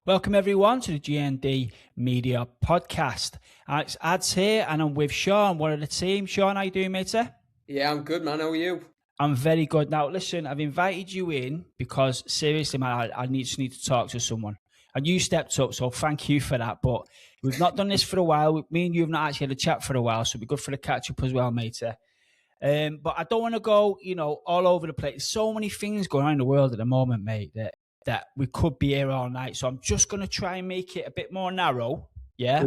Welcome everyone to the GND Media Podcast. It's Ads here and I'm with Sean, one of the team. Sean, how you doing, mate? Yeah, I'm good, man. How are you? I'm very good. Now, listen, I've invited you in because seriously, man, I just need to talk to someone. And you stepped up, so thank you for that. But we've not done this for a while. Me and you have not actually had a chat for a while, so it'd be good for the catch up as well, mate. But I don't want to go, all over the place. There's so many things going on in the world at the moment, mate, that we could be here all night. So I'm just going to try and make it a bit more narrow, yeah?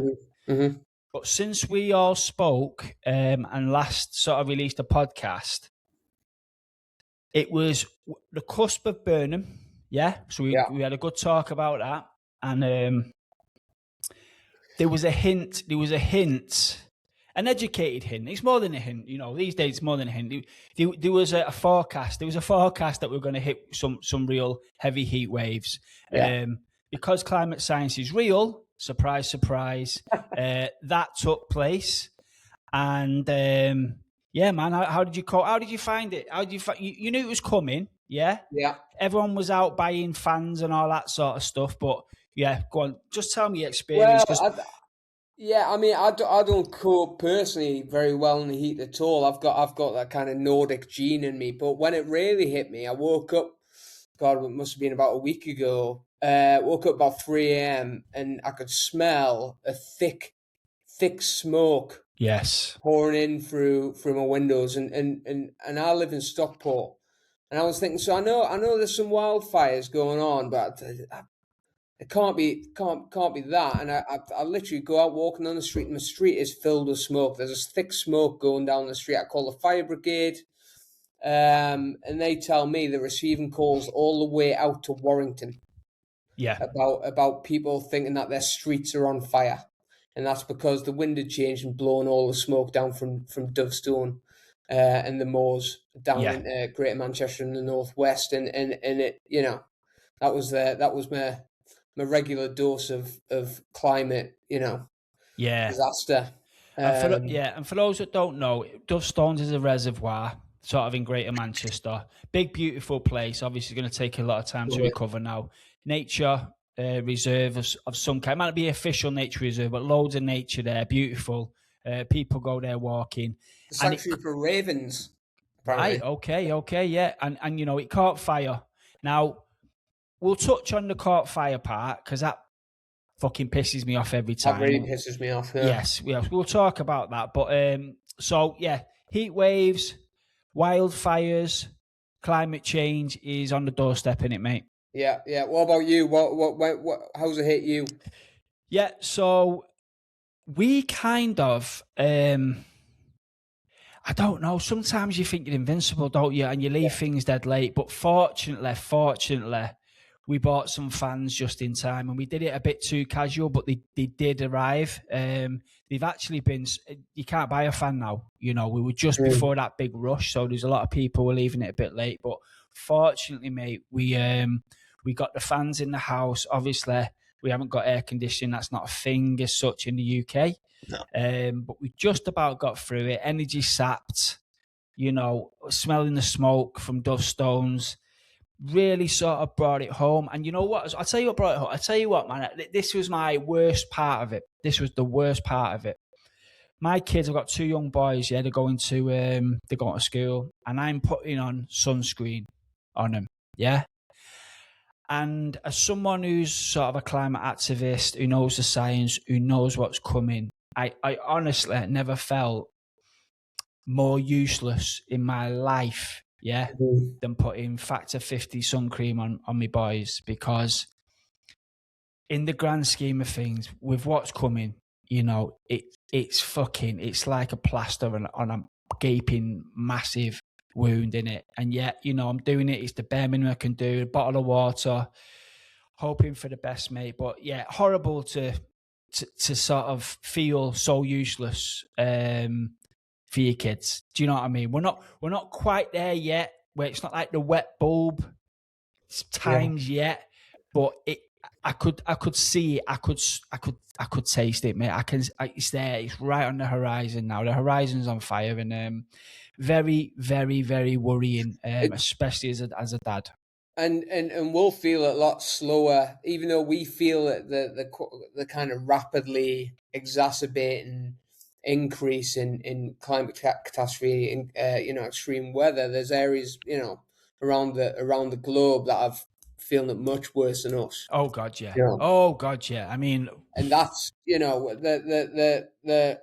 Mm-hmm. But since we all spoke and last sort of released a podcast, it was the cusp of Burnham, yeah? So we had a good talk about that. And there was a hint, an educated hint. It's more than a hint, these days it's more than a hint. There was a forecast. There was a forecast that we're going to hit some real heavy heat waves. Yeah. Because climate science is real, surprise, surprise, that took place. And yeah, man, how did you find it? You knew it was coming, yeah? Yeah. Everyone was out buying fans and all that sort of stuff, but yeah, go on, just tell me your experience. Well, I don't cope personally very well in the heat at all. I've got that kind of Nordic gene in me. But when it really hit me, I woke up. God, it must have been about a week ago. Woke up about 3 a.m. and I could smell a thick smoke. Yes. Pouring in through my windows, and I live in Stockport, and I was thinking, so I know there's some wildfires going on, but it can't be that. And I literally go out walking on the street, and the street is filled with smoke. There's this thick smoke going down the street. I call the fire brigade, and they tell me they're receiving calls all the way out to Warrington. Yeah. About people thinking that their streets are on fire. And that's because the wind had changed and blown all the smoke down from Dovestone and the moors down into Greater Manchester in the northwest, and it, that was my regular dose of climate, disaster. And for those that don't know, Dovestones is a reservoir, sort of in Greater Manchester. Big, beautiful place. Obviously, it's going to take a lot of time to recover now. Nature reserve of some kind. It might be official nature reserve, but loads of nature there. Beautiful. People go there walking. Sanctuary for ravens. Right. Okay. Yeah. And it caught fire. Now, we'll touch on the caught fire part because that fucking pisses me off every time. That really pisses me off. Yeah. Yes. We'll talk about that. But so yeah, heat waves, wildfires, climate change is on the doorstep, innit, mate? Yeah. What about you? What how's it hit you? Yeah, so we kind of, I don't know, sometimes you think you're invincible, don't you? And you leave things dead late. But fortunately, we bought some fans just in time and we did it a bit too casual, but they did arrive. They've actually been, you can't buy a fan now. We were just before that big rush. So there's a lot of people who are leaving it a bit late. But fortunately, mate, we got the fans in the house. Obviously, we haven't got air conditioning. That's not a thing as such in the UK. No. But we just about got through it. Energy sapped, smelling the smoke from Dovestones. Really sort of brought it home. And you know what? I'll tell you what brought it home. I'll tell you what, man. This was my worst part of it. This was the worst part of it. My kids, I've got 2 young boys, yeah, they're going to school. And I'm putting on sunscreen on them, yeah? And as someone who's sort of a climate activist, who knows the science, who knows what's coming, I honestly never felt more useless in my life, than putting Factor 50 sun cream on my boys. Because in the grand scheme of things, with what's coming, it's like a plaster on a gaping, massive wound in it. And yet, I'm doing it. It's the bare minimum I can do. A bottle of water, hoping for the best, mate. But yeah, horrible to sort of feel so useless for your kids. Do you know what I mean? We're not quite there yet, where it's not like the wet bulb times yet, but I could see it. I could taste it, mate. It's there. It's right on the horizon now. The horizon's on fire, and very, very, very worrying, especially as a dad. and we'll feel it a lot slower, even though we feel that the kind of rapidly exacerbating increase in climate catastrophe, in extreme weather. There's areas around the globe that have feeling it much worse than us. Oh God, yeah. You know, Oh God, yeah. I mean, and that's the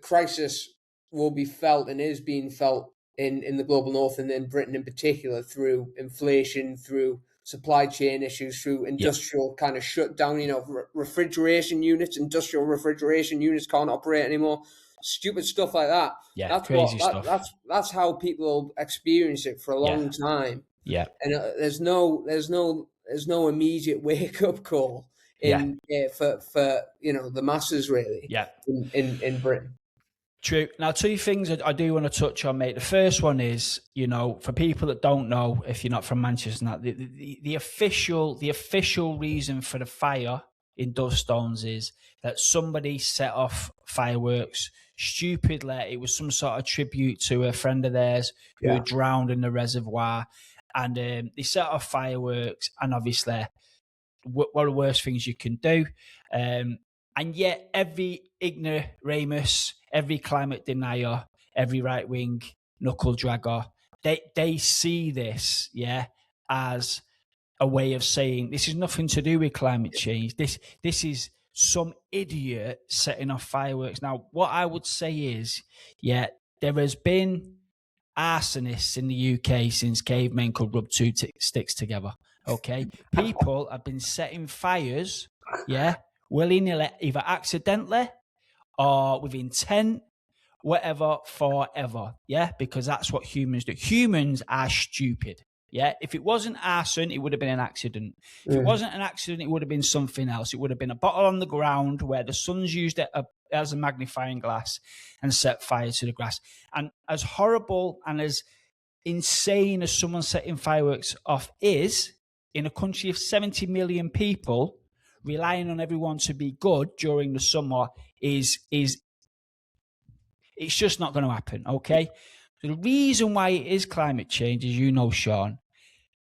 crisis will be felt and is being felt in the global north and in Britain in particular through inflation, through supply chain issues, through yeah, industrial kind of shutdown. Refrigeration units, industrial refrigeration units can't operate anymore. Stupid stuff like that. yeah, That's crazy stuff. that's how people experience it for a Yeah, long time. yeah, And there's no immediate wake up call yeah, for the masses really yeah. in Britain. True. Now, two things I do want to touch on, mate. The first one is, for people that don't know, if you're not from Manchester, and that the official reason for the fire in Dovestones is that somebody set off fireworks stupidly. It was some sort of tribute to a friend of theirs who Yeah, had drowned in the reservoir, and they set off fireworks, and obviously one of the worst things you can do. And yet, every ignoramus, every climate denier, every right wing knuckle dragger, they see this, as a way of saying this is nothing to do with climate change. This is some idiot setting off fireworks. Now, what I would say is, there has been arsonists in the UK since cavemen could rub two sticks together. Okay, people have been setting fires, willy-nilly, either accidentally or with intent, whatever, forever. Because that's what humans do. Humans are stupid. If it wasn't arson, it would have been an accident. If it wasn't an accident, it would have been something else. It would have been a bottle on the ground where the sun's used it as a magnifying glass and set fire to the grass. And as horrible and as insane as someone setting fireworks off is, in a country of 70 million people, relying on everyone to be good during the summer is it's just not going to happen, okay? So the reason why it is climate change, as you know, Sean,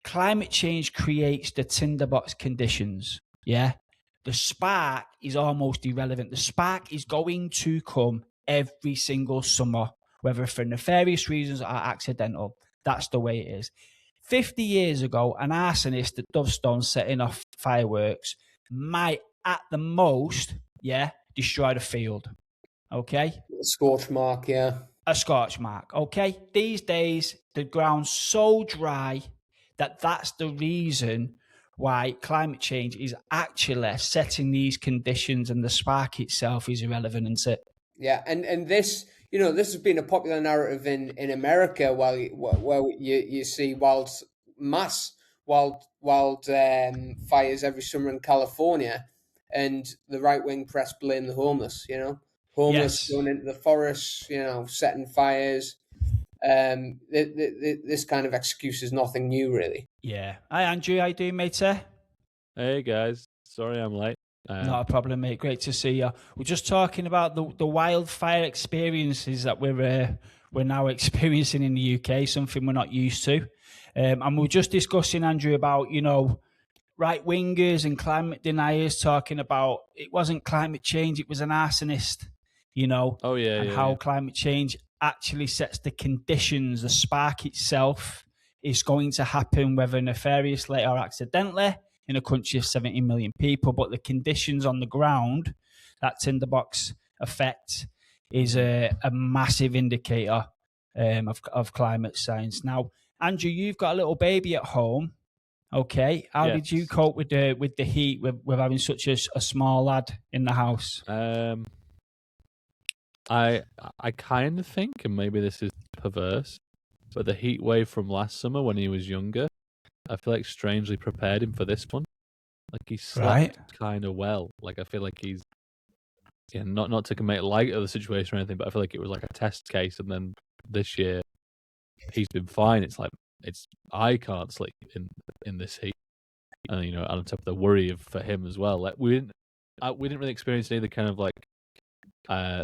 climate change creates the tinderbox conditions, The spark is almost irrelevant. The spark is going to come every single summer, whether for nefarious reasons or accidental. That's the way it is. 50 years ago, an arsonist at Dovestone setting off fireworks might, at the most, destroy the field. Okay? A scorch mark, yeah. A scorch mark, okay? These days, the ground's so dry that's the reason why climate change is actually setting these conditions, and the spark itself is irrelevant, isn't it? Yeah, and this, this has been a popular narrative in America, where you see wild fires every summer in California, and the right wing press blame the homeless. Homeless Yes. going into the forests, setting fires. This kind of excuse is nothing new, really. Yeah. Hi, Andrew. How you doing, mate? Hey guys, sorry I'm late. Not a problem, mate. Great to see you. We're just talking about the wildfire experiences that we're now experiencing in the UK, something we're not used to. And we're just discussing, Andrew, about, right wingers and climate deniers talking about it wasn't climate change, it was an arsonist, Oh yeah, and yeah, how yeah. climate change actually sets the conditions. The spark itself is going to happen, whether nefariously or accidentally, in a country of 70 million people. But the conditions on the ground, that tinderbox effect, is a massive indicator of climate science. Now, Andrew, you've got a little baby at home. Okay, how did you Yes. cope with the heat with having such a small lad in the house? I kind of think, and maybe this is perverse, but the heat wave from last summer when he was younger, I feel like strangely prepared him for this one. Like he slept kind of well. Like I feel like he's not to make light of the situation or anything, but I feel like it was like a test case, and then this year he's been fine. It's like I can't sleep in this heat, and on top of the worry for him as well. Like we didn't really experience any of the kind of like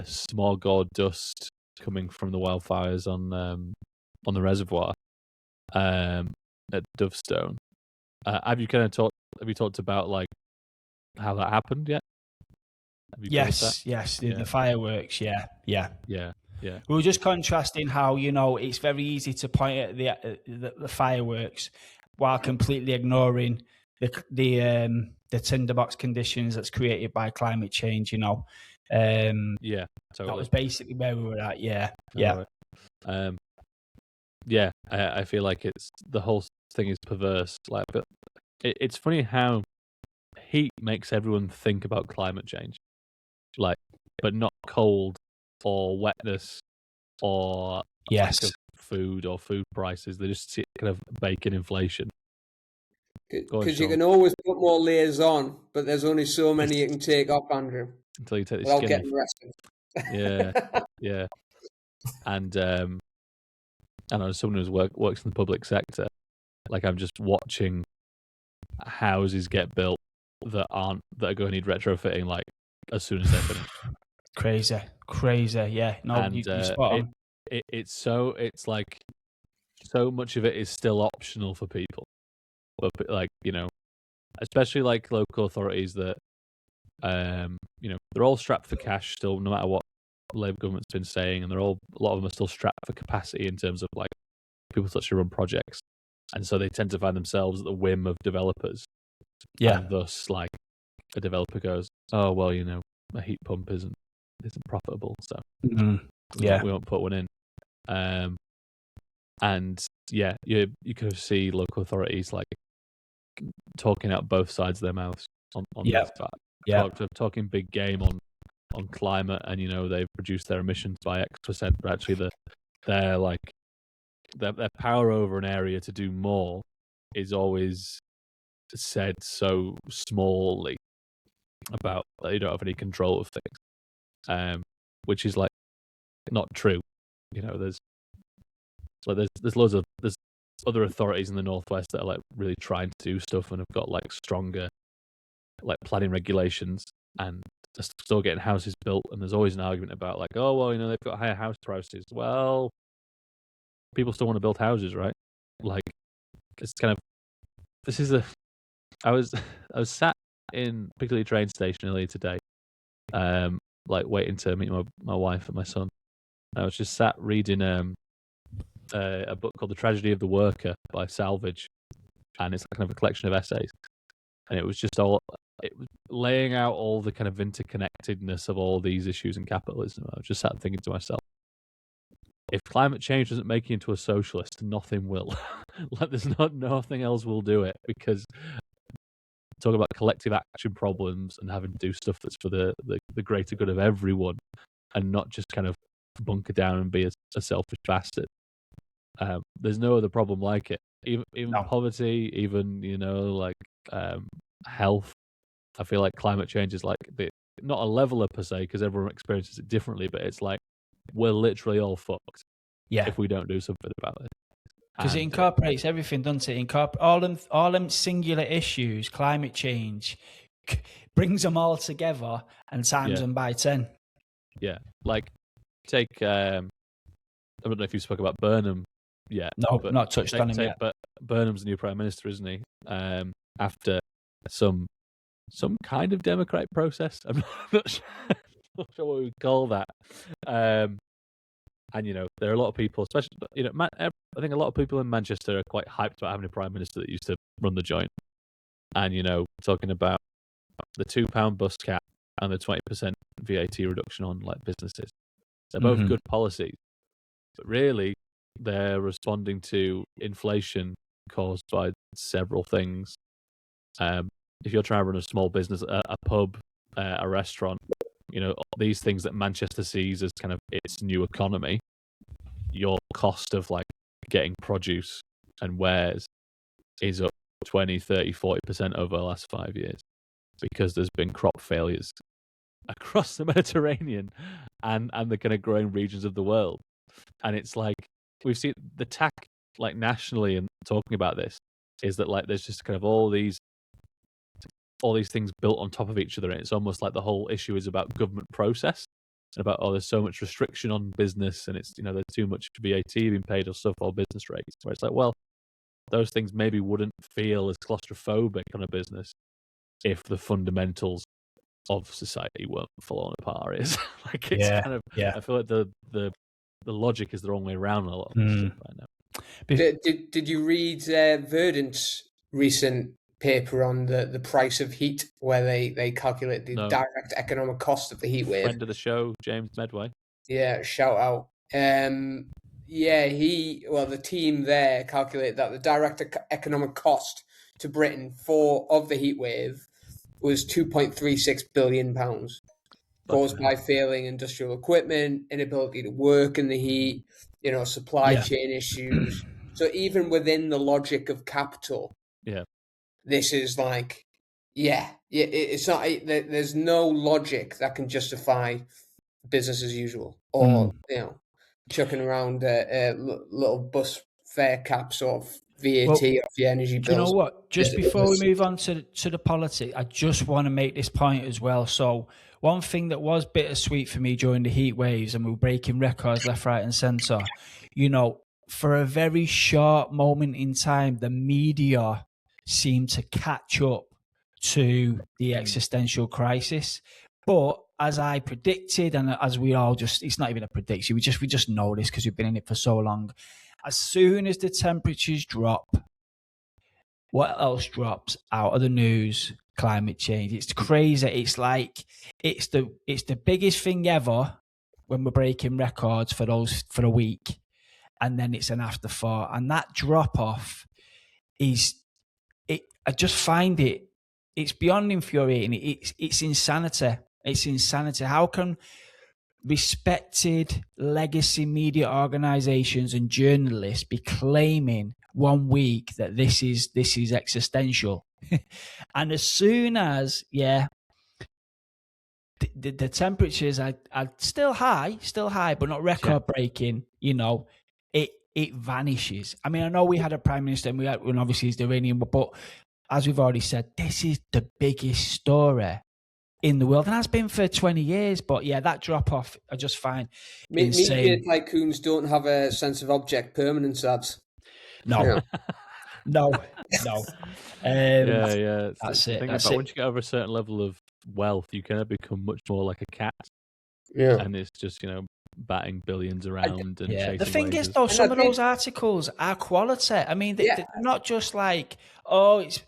smog or dust coming from the wildfires on the reservoir at Dovestone. Have you talked about like how that happened yet? Have you covered that? Yes, the fireworks. Yeah. Yeah. We were just contrasting how it's very easy to point at the fireworks while completely ignoring the tinderbox conditions that's created by climate change. Yeah, totally. That was basically where we were at. Yeah. Right. Yeah, I feel like the whole thing is perverse. Like, but it's funny how heat makes everyone think about climate change, like, but not cold or wetness or lack of food or food prices. They just kind of bake in inflation. Because you can always put more layers on, but there's only so many you can take off, Andrew. Until you take the without skin getting off. arrested. Yeah. And as someone who works in the public sector, like I'm just watching houses get built that are going to need retrofitting like as soon as they're finished. Crazy. Yeah. No, And you're spot on. It's like so much of it is still optional for people, but like especially like local authorities that they're all strapped for cash still, no matter what Labour government's been saying, and a lot of them are still strapped for capacity in terms of like people to actually run projects, and so they tend to find themselves at the whim of developers. Yeah. And thus, like a developer goes, "Oh well, a heat pump isn't profitable, so we won't put one in." And yeah, you kind of see local authorities like talking out both sides of their mouths on this. Talking big game on climate, and they've reduced their emissions by X%, but actually their power over an area to do more is always said so smallly about that you don't have any control of things, which is like not true. There's other authorities in the Northwest that are like really trying to do stuff and have got like stronger like planning regulations and still getting houses built. And there's always an argument about like, oh well, they've got higher house prices. Well, people still want to build houses, right? Like it's kind of I was sat in Piccadilly train station earlier today, like waiting to meet my wife and my son. And I was just sat reading a book called The Tragedy of the Worker by Salvage, and it's kind of a collection of essays. And it was laying out all the kind of interconnectedness of all these issues in capitalism. I was just sat thinking to myself, if climate change doesn't make you into a socialist, nothing will. Like there's nothing else will do it, because talk about collective action problems and having to do stuff that's for the greater good of everyone, and not just kind of bunker down and be a selfish bastard. There's no other problem like it. Even poverty, even like health. I feel like climate change is like not a leveler per se, because everyone experiences it differently, but it's like we're literally all fucked if we don't do something about it. Because it incorporates everything, doesn't it? All them singular issues, climate change, brings them all together and times them by 10. Yeah, like take I don't know if you spoke about Burnham yet. No, but not touched on him yet. But Burnham's the new Prime Minister, isn't he? After some kind of democratic process. I'm not sure what we would call that. And there are a lot of people, especially I think a lot of people in Manchester are quite hyped about having a Prime Minister that used to run the joint. And talking about the £2 bus cap and the 20% VAT reduction on like businesses. They're both good policies, but really they're responding to inflation caused by several things. If you're trying to run a small business, a pub, a restaurant, these things that Manchester sees as kind of its new economy, your cost of like getting produce and wares is up 20, 30, 40% over the last 5 years, because there's been crop failures across the Mediterranean and the kind of growing regions of the world. And it's like we've seen the tack like nationally, and talking about this is that like there's just kind of all these things built on top of each other, and it's almost like the whole issue is about government process and about there's so much restriction on business, and it's there's too much VAT being paid or stuff, or business rates, where it's like, well, those things maybe wouldn't feel as claustrophobic on a business if the fundamentals of society weren't falling apart. It's like it's kind of. I feel like the logic is the wrong way around a lot of this stuff right now. Did you read Verdant's recent paper on the price of heat, where they calculate the direct economic cost of the heat wave? Friend of the show, James Medway. Yeah, shout out. The team there calculate that the direct economic cost to Britain of the heat wave was £2.36 billion, caused by failing industrial equipment, inability to work in the heat, supply chain issues. So even within the logic of capital, this is like, it's not. There's no logic that can justify business as usual, or chucking around little bus fare caps or VAT off your energy bills. You know what? Just before we move on to the politics, I just want to make this point as well. So one thing that was bittersweet for me during the heat waves, and we were breaking records left, right, and centre, for a very short moment in time, the media seemed to catch up to the existential crisis. But as I predicted, and as we all it's not even a prediction, we just know this because we've been in it for so long. As soon as the temperatures drop, what else drops out of the news? Climate change. It's crazy. It's like it's the biggest thing ever when we're breaking records for a week, and then it's an afterthought. And that drop off I just find it's beyond infuriating. It's insanity. It's insanity. How can respected legacy media organizations and journalists be claiming 1 week that this is existential? And as soon as the temperatures are still high, but not record breaking, it vanishes. I mean, I know we had a prime minister and obviously he's the Iranian, but as we've already said, this is the biggest story in the world, and has been for 20 years. But that drop off, I just find insane. Media tycoons don't have a sense of object permanence, ads. No. No. That's it. Once you get over a certain level of wealth, you can become much more like a cat. Yeah, and it's just batting billions around and chasing the thing lasers. Is though, some of those articles are quality. I mean, they're not just like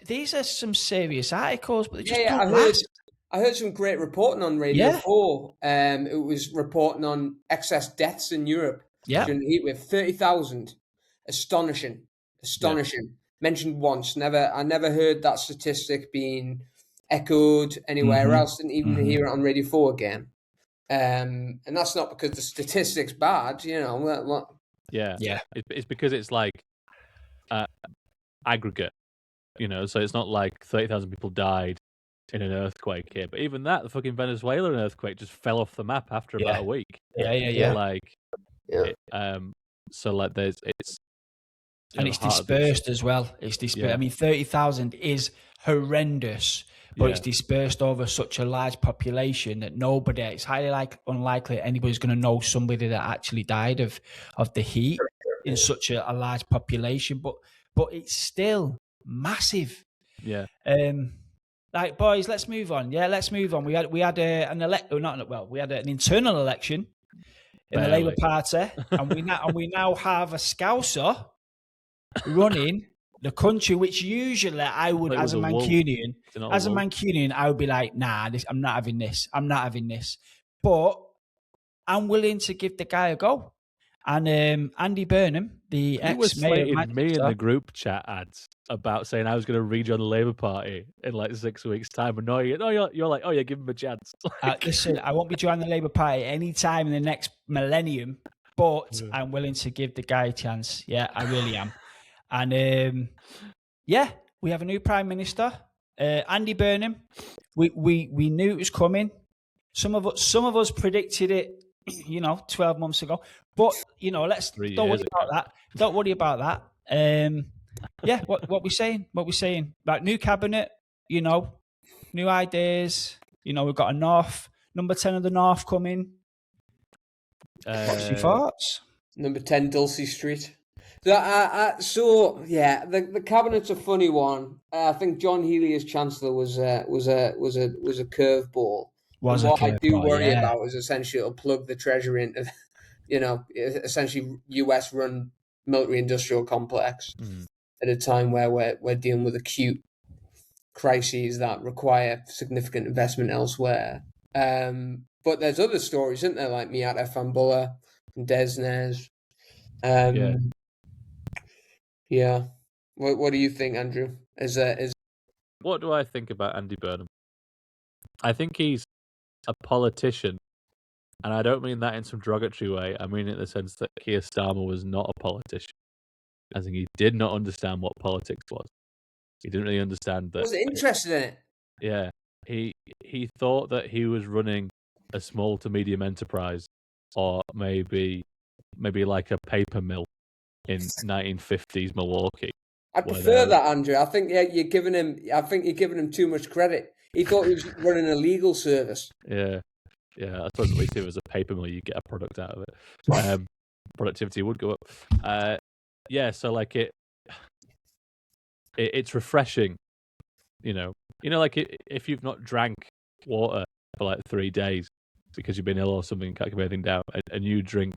these are some serious articles, but they just don't last. I heard some great reporting on Radio 4. It was reporting on excess deaths in Europe during the heat wave. 30,000. Astonishing. Mentioned once. I never heard that statistic being echoed anywhere else. Didn't even hear it on Radio 4 again. And that's not because the statistic's bad, It's because it's like aggregate, so it's not like 30,000 people died in an earthquake here, but even that, the fucking Venezuelan earthquake just fell off the map after about a week. So like it's and it's dispersed as well. It's dispersed. I mean, 30,000 is horrendous, but it's dispersed over such a large population that it's highly unlikely anybody's going to know somebody that actually died of the heat in such a large population. But it's still massive. Yeah. Right, boys, let's move on. Yeah, let's move on. We had an internal election in the Labour Party, and we now have a Scouser running the country, which usually I would, as a Mancunian, I would be like, nah, I'm not having this. But I'm willing to give the guy a go. And Andy Burnham, the ex-mayor of Manchester, me in the group chat ads about saying I was going to rejoin the Labour Party in like 6 weeks' time, and you're like, give him a chance. Listen, I won't be joining the Labour Party any time in the next millennium, but I'm willing to give the guy a chance. Yeah, I really am. And we have a new Prime Minister, Andy Burnham. We knew it was coming. Some of us predicted it, 12 months ago. But don't worry about that. What we saying? Like new cabinet, new ideas. We've got a number 10 of the North coming. What's your thoughts? Number 10 Dulcie Street. The cabinet's a funny one. I think John Healey as Chancellor was a curveball. And what I do worry about is essentially it'll plug the Treasury into, essentially US-run military-industrial complex at a time where we're dealing with acute crises that require significant investment elsewhere. But there's other stories, isn't there, like Miat Efambullah and Desnes. Yeah. What do you think, Andrew? What do I think about Andy Burnham? I think he's a politician, and I don't mean that in some derogatory way. I mean it in the sense that Keir Starmer was not a politician. I think he did not understand what politics was. He didn't really understand that. Was interested in it. Yeah. He thought that he was running a small to medium enterprise, or maybe like a paper mill in 1950s Milwaukee. I prefer that, Andrew. I think you're giving him too much credit. He thought he was running a legal service. Yeah. I suppose at least if it was a paper mill, you get a product out of it. Productivity would go up. So like it's refreshing, like if you've not drank water for like 3 days because you've been ill or something, can't keep anything down, and you drink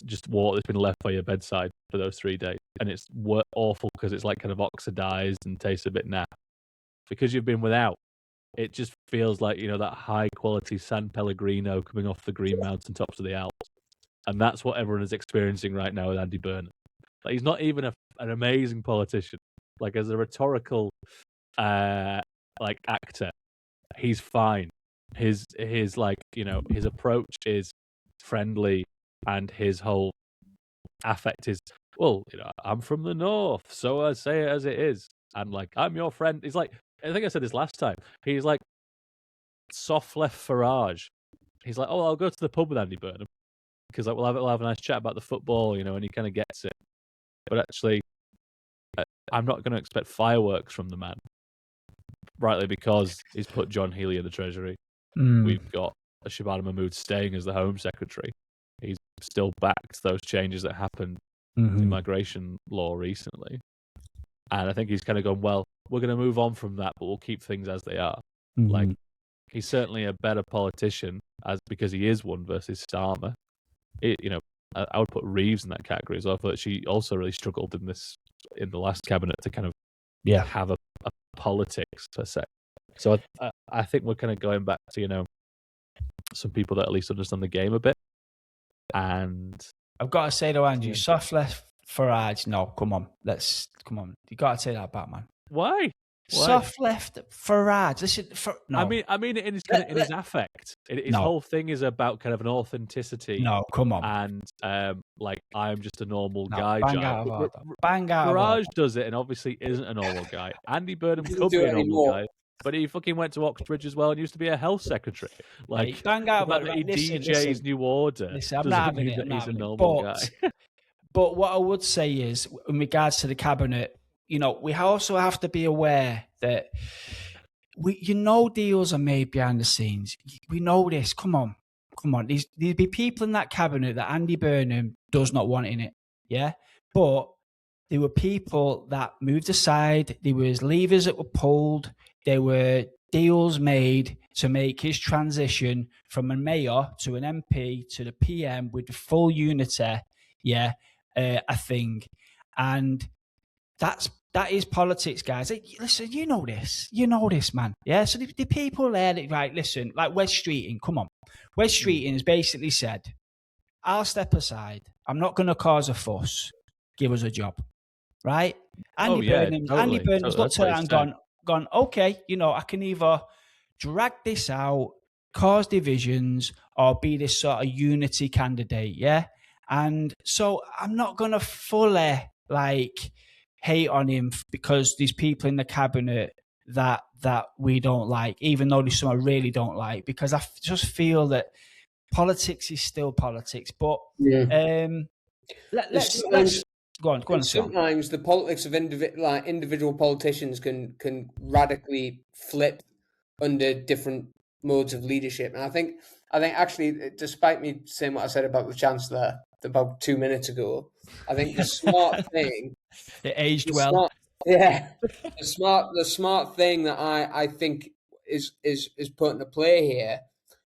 just water that's been left by your bedside for those 3 days, and it's awful because it's like kind of oxidized and tastes a bit naff because you've been without. It just feels like that high quality San Pellegrino coming off the Green Mountain tops of the Alps, and that's what everyone is experiencing right now with Andy Burnham. Like, he's not even an amazing politician. Like, as a rhetorical actor, he's fine. His his approach is friendly, and his whole affect is, I'm from the north, so I say it as it is, and like, I'm your friend. He's like, I think I said this last time. He's like soft left Farage. He's like, I'll go to the pub with Andy Burnham because like we'll have a nice chat about the football, and he kind of gets it. But actually, I'm not going to expect fireworks from the man, rightly because he's put John Healey in the Treasury. We've got Shabana Mahmood staying as the Home Secretary. He's still backed those changes that happened in migration law recently. And I think he's kind of gone, well, we're going to move on from that, but we'll keep things as they are. Like, he's certainly a better politician because he is one versus Starmer. I would put Reeves in that category as well. I thought she also really struggled in the last cabinet to kind of have a politics per se. So I think we're kind of going back to some people that at least understand the game a bit. And I've got to say though, Andrew, soft left Farage. No, come on. You got to say that back, man. Why? Soft left Farage. Listen, no. I mean it in his affect. His whole thing is about kind of an authenticity. No, come on. And like, I'm just a normal guy. Bang out of order. Bang out of order. Farage does it and obviously isn't a normal guy. Andy Burnham could be a normal guy, but he fucking went to Oxbridge as well and used to be a health secretary. Like, bang out of order. He DJs New Order. Listen, I'm not having it. He's a normal guy. But what I would say is, in regards to the cabinet, we also have to be aware that deals are made behind the scenes. We know this. Come on. There'd be people in that cabinet that Andy Burnham does not want in it. Yeah. But there were people that moved aside. There was levers that were pulled. There were deals made to make his transition from a mayor to an MP to the PM with the full unity. Yeah. A thing. And that is politics, guys. Listen, you know this, man. Yeah. So the people there that, right, listen, like Wes Streeting, come on. Wes Streeting has basically said, I'll step aside. I'm not going to cause a fuss. Give us a job. Right? Andy Burnham's looked at it and gone, okay, I can either drag this out, cause divisions, or be this sort of unity candidate. Yeah. And so I'm not going to fully hate on him because there's people in the cabinet that we don't like, even though there's some I really don't like, because I just feel that politics is still politics. But let's go on. Sometimes the politics of individual politicians can radically flip under different modes of leadership. And I think actually, despite me saying what I said about the Chancellor, about 2 minutes ago. I think the smart thing, it aged well. The smart thing that I think is put into play here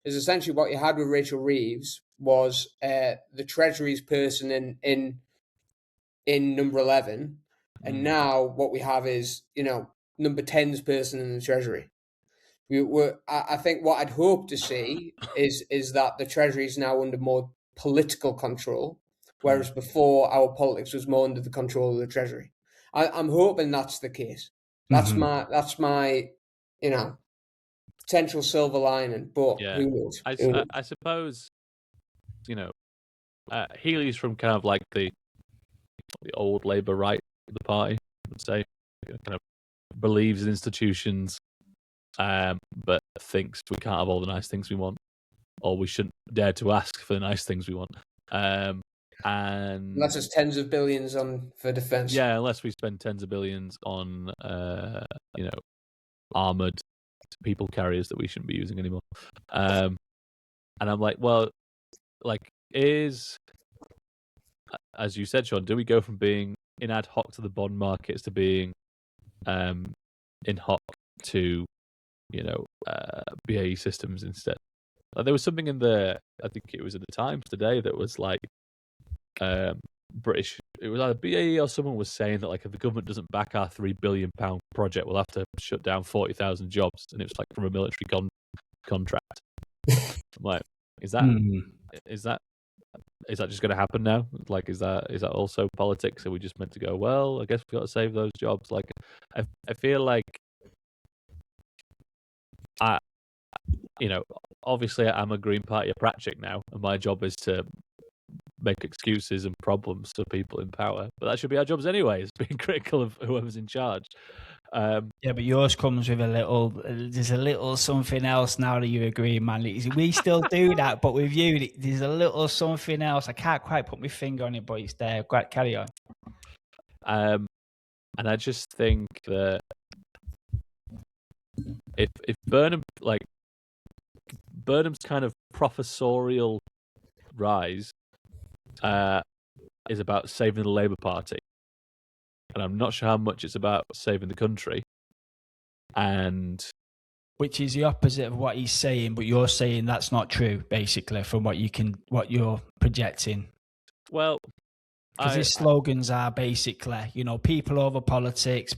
is essentially what you had with Rachel Reeves was the Treasury's person in number 11, and now what we have is number 10's person in the Treasury. I think what I'd hope to see is that the Treasury is now under more political control, whereas before our politics was more under the control of the Treasury. I'm hoping that's the case. That's my potential silver lining, but who knows? I suppose Healy's from kind of like the old Labour right of the party, I would say, kind of believes in institutions, but thinks we can't have all the nice things we want, or we shouldn't dare to ask for the nice things we want. And unless it's tens of billions for defence. Yeah, unless we spend tens of billions on armoured people carriers that we shouldn't be using anymore. And I'm like, well, like, as you said, Sean, do we go from being in ad hoc to the bond markets to being in hoc to BAE Systems instead? Like, there was something in I think it was in the Times today that was like British. It was either BAE or someone was saying that like if the government doesn't back our £3 billion project, we'll have to shut down 40,000 jobs, and it was like from a military contract. I'm like, is that just going to happen now? Like, is that also politics? Are we just meant to go, well, I guess we've got to save those jobs? Like, I feel like obviously I'm a Green Party apparatchik now, and my job is to make excuses and problems for people in power. But that should be our jobs anyway, is being critical of whoever's in charge. Yeah, but yours comes with there's a little something else now that you agree, man. We still do that, but with you, there's a little something else. I can't quite put my finger on it, but it's there. Carry on. And I just think that if Burnham's kind of professorial rise is about saving the Labour Party, and I'm not sure how much it's about saving the country, and which is the opposite of what he's saying, but you're saying that's not true, basically, from what you're projecting. Well, because his slogans are basically, people over politics.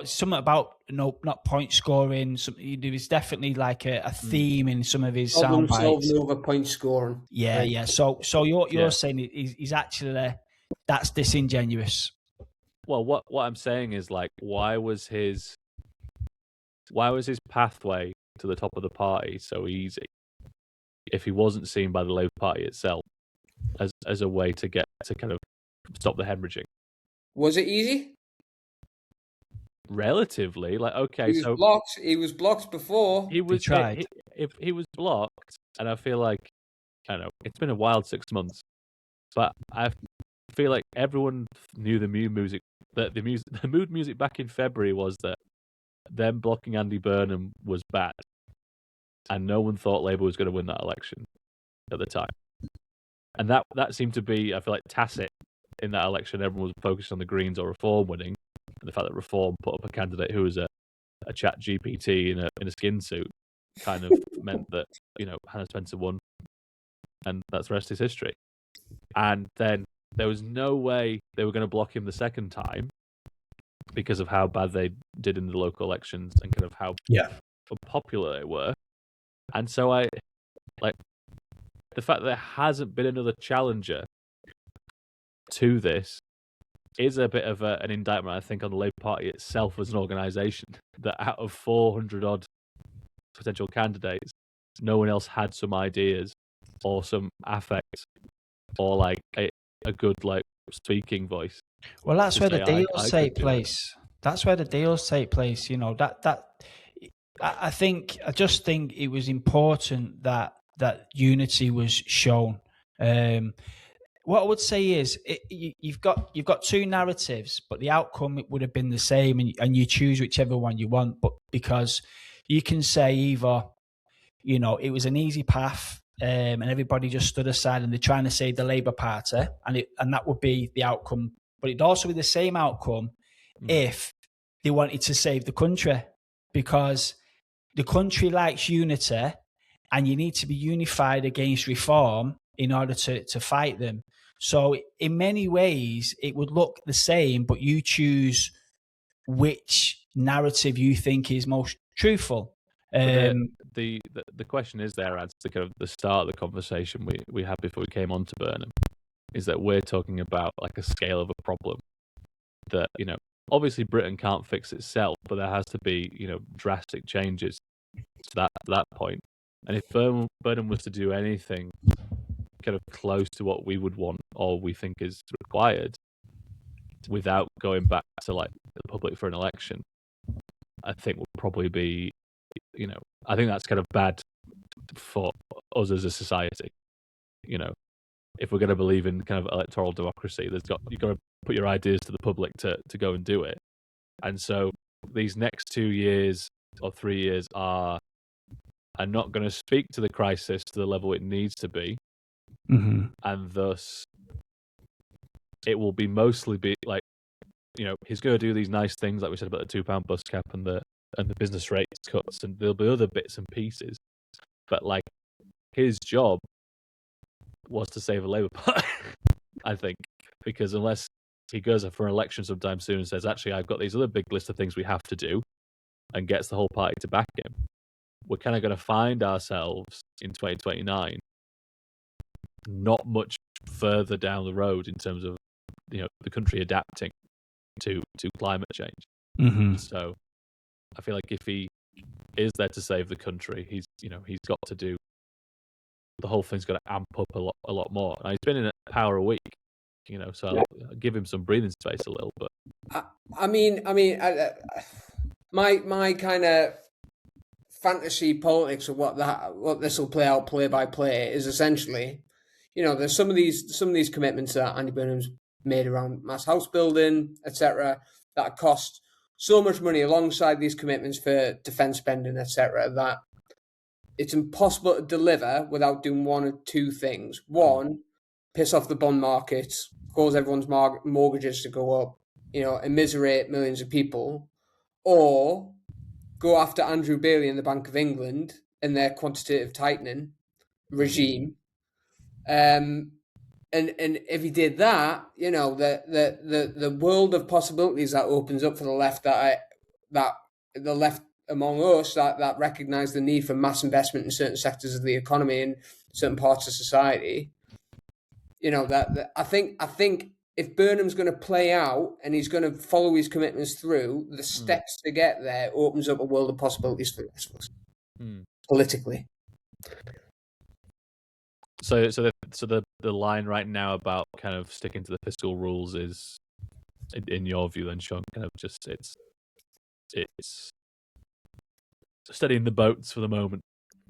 Something about not point scoring. There's definitely like a theme in some of his sound bites. Over point scoring. Yeah. So you're saying he's actually, that's disingenuous. Well, what I'm saying is, like, why was his pathway to the top of the party so easy if he wasn't seen by the Labour Party itself as a way to get to kind of stop the hemorrhaging? Was it easy? Relatively, like, okay, he was blocked before. He tried. He was blocked, and I feel like, I don't know, it's been a wild 6 months, but I feel like everyone knew the mood music. That the mood music back in February was that them blocking Andy Burnham was bad, and no one thought Labour was going to win that election at the time. And that seemed to be, I feel like, tacit in that election. Everyone was focused on the Greens or Reform winning, and the fact that Reform put up a candidate who was a chat GPT in a skin suit kind of meant that Hannah Spencer won, and that's the rest is history. And then there was no way they were going to block him the second time because of how bad they did in the local elections and kind of how unpopular they were. And so the fact that there hasn't been another challenger to this is a bit of an indictment, I think, on the Labour Party itself as an organisation, that out of 400-odd potential candidates, no one else had some ideas or some affect or like a good speaking voice. Well, that's where the deals take place. That's where the deals take place. I just think it was important that unity was shown. What I would say is you've got two narratives, but the outcome would have been the same, and you choose whichever one you want. But because you can say either, it was an easy path, and everybody just stood aside and they're trying to save the Labour Party, and that would be the outcome. But it'd also be the same outcome if they wanted to save the country, because the country likes unity, and you need to be unified against reform in order to fight them. So in many ways, it would look the same, but you choose which narrative you think is most truthful. The question is there, adds to kind of the start of the conversation we had before we came on to Burnham, is that we're talking about like a scale of a problem that, obviously Britain can't fix itself, but there has to be, drastic changes to that point. And if Burnham was to do anything kind of close to what we would want or we think is required without going back to like the public for an election, I think would probably be, I think that's kind of bad for us as a society. If we're going to believe in kind of electoral democracy, you've got to put your ideas to the public to go and do it. And so these next 2 years or 3 years are not going to speak to the crisis to the level it needs to be. Mm-hmm. And thus it will be mostly be like, he's going to do these nice things like we said about the £2 bus cap and the business rates cuts, and there'll be other bits and pieces. But like his job was to save a Labour Party, I think, because unless he goes for an election sometime soon and says, actually, I've got these other big list of things we have to do, and gets the whole party to back him, we're kind of going to find ourselves in 2029 not much further down the road in terms of the country adapting to climate change. Mm-hmm. So I feel like if he is there to save the country, he's got to do, the whole thing's got to amp up a lot more. Now, he's been in power a week, so I'll give him some breathing space a little. But my kind of fantasy politics of what this will play out play by play is essentially, there's some of these commitments that Andy Burnham's made around mass house building, etc., that cost so much money alongside these commitments for defence spending, etc., that it's impossible to deliver without doing one or two things. One, piss off the bond markets, cause everyone's mortgages to go up, immiserate millions of people, or go after Andrew Bailey and the Bank of England and their quantitative tightening regime. And if he did that, the world of possibilities that opens up for the left, that the left among us that recognise the need for mass investment in certain sectors of the economy and certain parts of society. I think if Burnham's going to play out and he's going to follow his commitments through, the steps to get there opens up a world of possibilities for the rest of us politically. So the line right now about kind of sticking to the fiscal rules is, in your view, then, Sean, kind of just it's steadying the boats for the moment.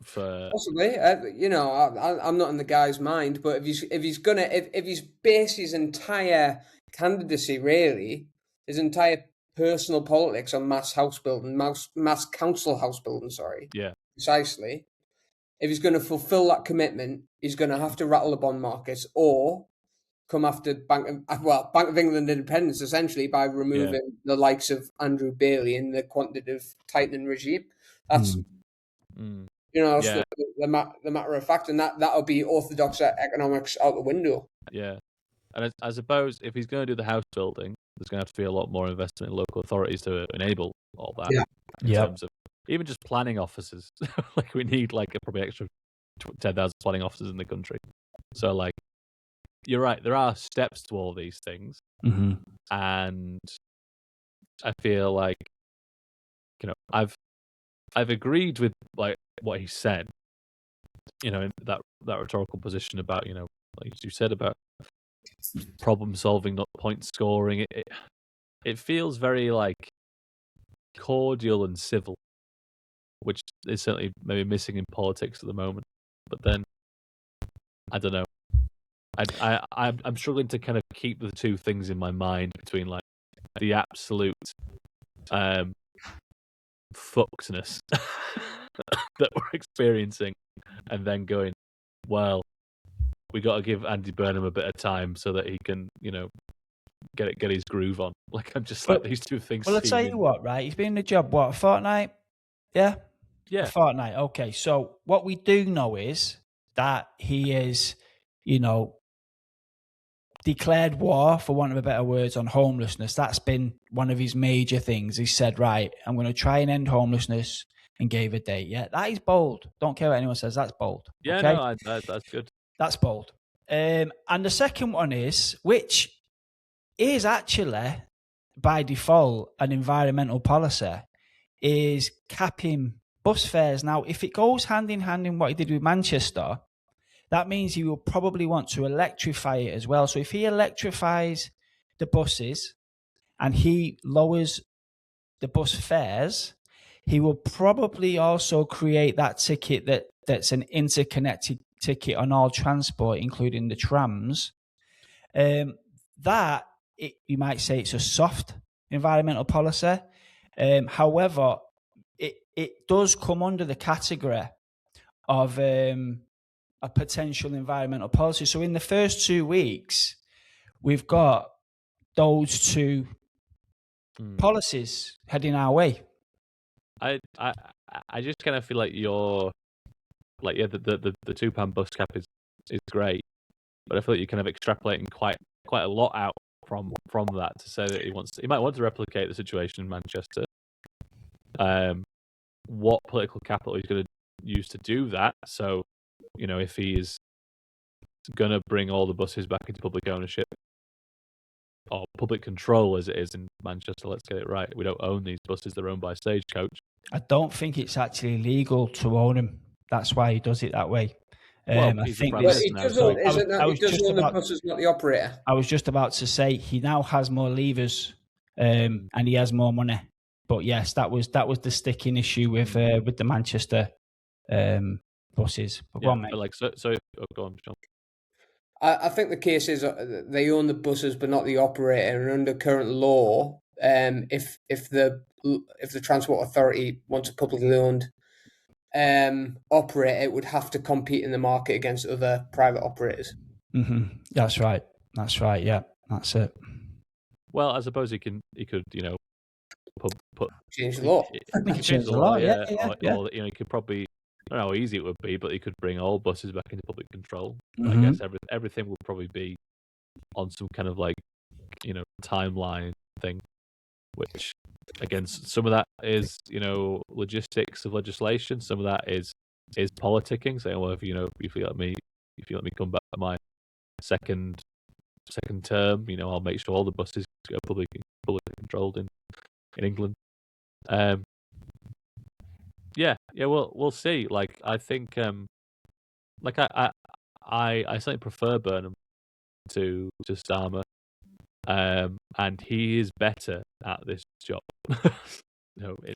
Possibly, I'm not in the guy's mind, but if he's based his entire candidacy, really, his entire personal politics on mass house building, mass council house building, precisely. If he's going to fulfil that commitment, he's going to have to rattle the bond markets or come after Bank of England independence, essentially, by removing the likes of Andrew Bailey in the quantitative tightening regime. That's the matter of fact, and that'll be orthodox economics out the window. Yeah, and I suppose if he's going to do the house building, there's going to have to be a lot more investment in local authorities to enable all that. In terms of even just planning officers, like we need like probably extra 10,000 planning officers in the country. So like, you're right, there are steps to all these things, and I feel like I've agreed with like what he said, in that rhetorical position about like you said about problem solving, not point scoring. It feels very like cordial and civil, which is certainly maybe missing in politics at the moment. But then I don't know. I'm struggling to kind of keep the two things in my mind between like the absolute fuckedness that we're experiencing, and then going, well, we got to give Andy Burnham a bit of time so that he can, get his groove on. Like, I'm just like, these two things. Well, I'll tell you what, right? He's been in the job, what, a fortnight? Yeah? Yeah. A fortnight. Okay. So what we do know is that he is, declared war, for want of a better words, on homelessness. That's been one of his major things. He said, right, I'm going to try and end homelessness, and gave a date. Yeah, that is bold. Don't care what anyone says. That's bold. Yeah, okay? no, that's good. That's bold. And the second one is, which is actually by default an environmental policy, is capping bus fares. Now, if it goes hand in hand in what he did with Manchester, that means he will probably want to electrify it as well. So if he electrifies the buses and he lowers the bus fares, he will probably also create that ticket that's an interconnected ticket on all transport, including the trams. You might say it's a soft environmental policy. However, it does come under the category of a potential environmental policy. So in the first 2 weeks, we've got those two policies heading our way. I just kind of feel like you're like, yeah, the £2 bus cap is great, but I feel like you're kind of extrapolating quite a lot out from that to say that he might want to replicate the situation in Manchester. What political capital he's going to use to do that? So, if he is going to bring all the buses back into public ownership or public control, as it is in Manchester, let's get it right. We don't own these buses; they're owned by Stagecoach. I don't think it's actually legal to own them. That's why he does it that way. Well, I think he does own the buses, not the operator. I was just about to say he now has more levers, and he has more money. But yes, that was the sticking issue with the Manchester buses. But go on, Sean. I think the case is they own the buses but not the operator, and under current law, if the Transport Authority wants a publicly owned operator, it would have to compete in the market against other private operators. Mm-hmm. That's right. Yeah, that's it. Well, I suppose he could change the law. He could change the law. Yeah. Or, he could probably, I don't know how easy it would be, but he could bring all buses back into public control. Mm-hmm. I guess everything will probably be on some kind of timeline thing, which, again, some of that is logistics of legislation. Some of that is politicking. Saying, well, if you let me come back to my second term, I'll make sure all the buses go public controlled in England. We'll see. Like, I think, I certainly prefer Burnham to Starmer, and he is better at this job.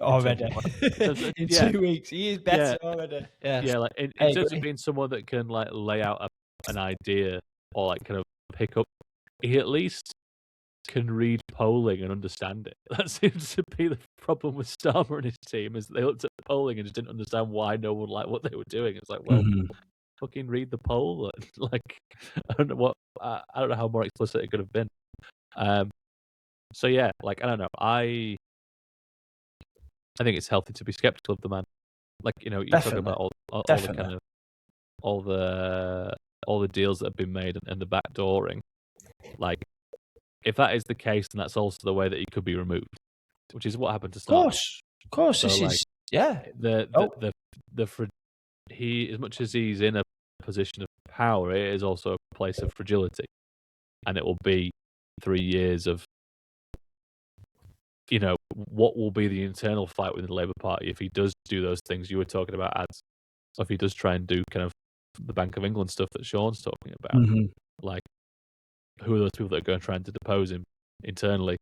Already. In 2 weeks, he is better already. Yeah. Yeah, like in terms of being someone that can lay out an idea or kind of pick up, he at least can read polling and understand it. That seems to be the problem with Starmer and his team, is they looked at polling and just didn't understand why no one liked what they were doing. It's like, well, fucking read the poll. I don't know how more explicit it could have been. So yeah, I don't know. I think it's healthy to be skeptical of the man. You're talking about all the kind of all the deals that have been made and the backdooring. If that is the case, then that's also the way that he could be removed, which is what happened to Starmer. Of course, so, this is he, as much as he's in a position of power, it is also a place of fragility, and it will be 3 years of what will be the internal fight within the Labour Party if he does do those things you were talking about, ads, or if he does try and do kind of the Bank of England stuff that Sean's talking about. Who are those people that are going to try to depose him internally,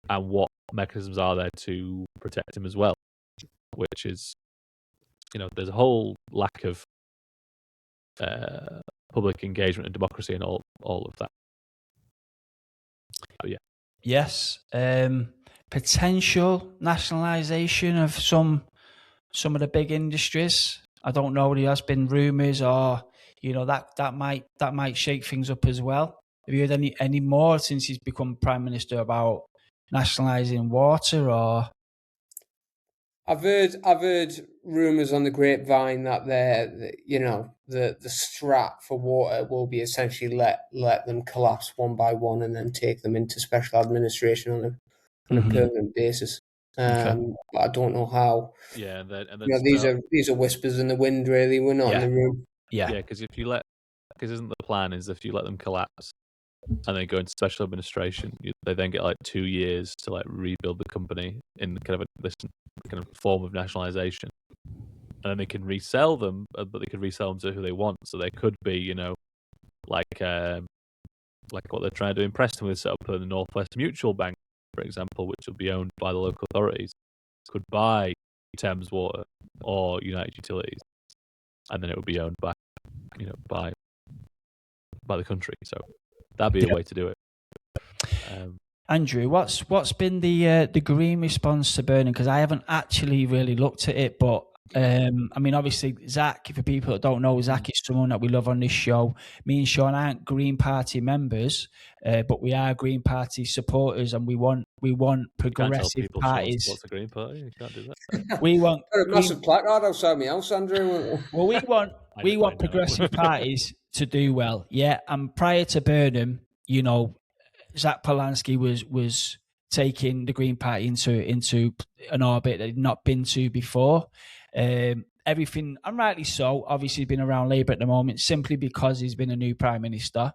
and what mechanisms are there to protect him as well? Which is, there's a whole lack of public engagement and democracy and all of that. Oh, yeah. Yes. Potential nationalisation of some of the big industries. I don't know. There has been rumours, or that might shake things up as well. Have you heard any more since he's become Prime Minister about nationalising water? Or I've heard rumours on the grapevine that the strat for water will be essentially let them collapse one by one and then take them into special administration on a permanent basis. But I don't know how. Yeah, and then these are whispers in the wind. Really, we're not in the room. Yeah, because isn't the plan is if you let them collapse and they go into special administration, they then get like 2 years to like rebuild the company in this kind of form of nationalisation, and then they can resell them, but they can resell them to who they want. So they could be, like what they're trying to impress them with, set up the Northwest Mutual Bank, for example, which will be owned by the local authorities, could buy Thames Water or United Utilities, and then it would be owned by the country. So that'd be a way to do it. Andrew, what's been the Green response to Burnham? Because I haven't actually really looked at it, but obviously Zach, for people that don't know, Zach is someone that we love on this show. Me and Sean aren't Green Party members, but we are Green Party supporters, and we want progressive parties. What's the Green Party? You can't do that. We want a massive placard outside my house, Andrew. Well, we want progressive parties to do well, yeah. And prior to Burnham, Zach Polanski was taking the Green Party into an orbit that had not been to before. Everything, and rightly so, obviously been around Labour at the moment simply because he's been a new Prime Minister.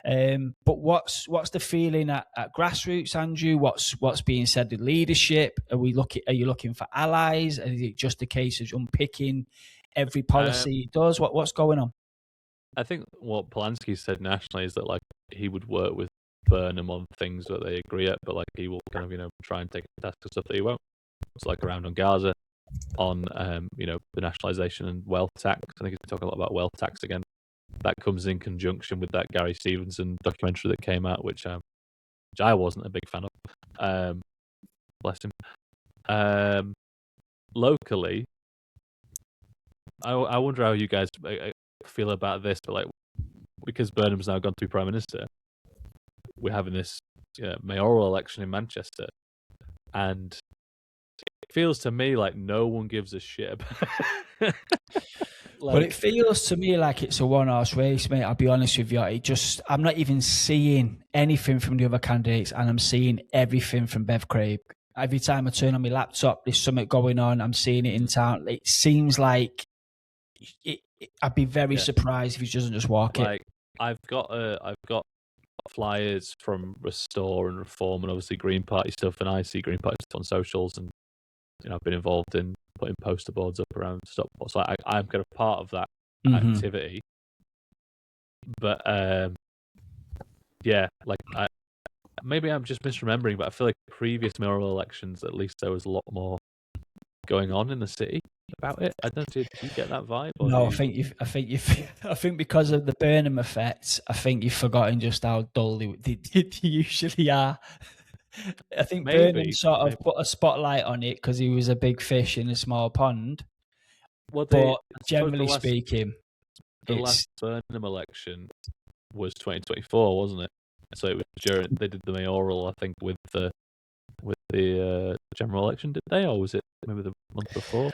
But what's the feeling at grassroots, Andrew? What's being said in leadership? Are you looking for allies? Is it just a case of unpicking every policy he does? What's going on? I think what Polanski said nationally is that like he would work with Burnham on things that they agree at, but like he will kind of try and take a task of stuff that he won't. It's like around on Gaza, on the nationalisation and wealth tax. I think he's talking a lot about wealth tax again. That comes in conjunction with that Gary Stevenson documentary that came out, which I wasn't a big fan of. Bless him. Locally, I wonder how you guys feel about this, but like because Burnham's now gone to be Prime Minister, we're having this mayoral election in Manchester, and it feels to me like no one gives a shit about But it feels to me like it's a one-horse race, mate. I'll be honest with you. I'm not even seeing anything from the other candidates, and I'm seeing everything from Bev Craig. Every time I turn on my laptop, there's something going on. I'm seeing it in town. It seems like I'd be very surprised if he doesn't just walk it. I've got flyers from Restore and Reform, and obviously Green Party stuff, and I see Green Party stuff on socials, and I've been involved in putting poster boards up around Stockport. So I'm kind of part of that activity. But maybe I'm just misremembering, but I feel like previous mayoral elections, at least there was a lot more going on in the city about it. I don't know. Did you get that vibe? No, I think because of the Burnham effect, I think you've forgotten just how dull they usually are. I think Burnham sort of put a spotlight on it because he was a big fish in a small pond. But generally speaking, the last Burnham election was 2024, wasn't it? So it was during they did the mayoral, I think, with the general election, did they, or was it maybe the month before?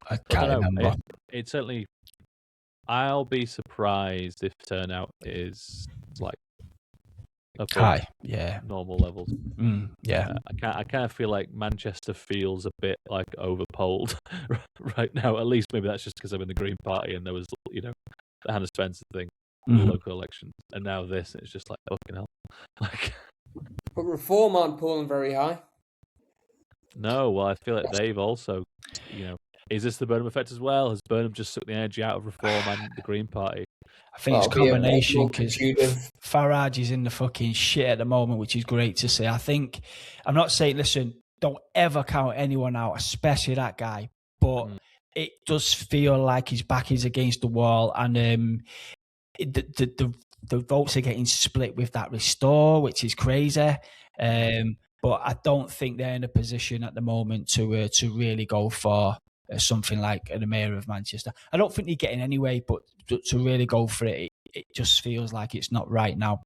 I can't remember. It certainly. I'll be surprised if turnout is like high, normal levels. I kind of feel like Manchester feels a bit like overpolled right now. At least maybe that's just because I'm in the Green Party and there was the Hannah Spencer thing, the local elections, and now this. It's just like fucking hell. But Reform aren't polling very high. No, well, I feel like they've also, is this the Burnham effect as well? Has Burnham just sucked the energy out of Reform and the Green Party? I think it's a combination because Farage is in the fucking shit at the moment, which is great to see. I'm not saying, listen, don't ever count anyone out, especially that guy, but it does feel like his back is against the wall, and the votes are getting split with that Restore, which is crazy. But I don't think they're in a position at the moment to really go for something like the mayor of Manchester. I don't think they're getting anyway, but to really go for it, it just feels like it's not right now.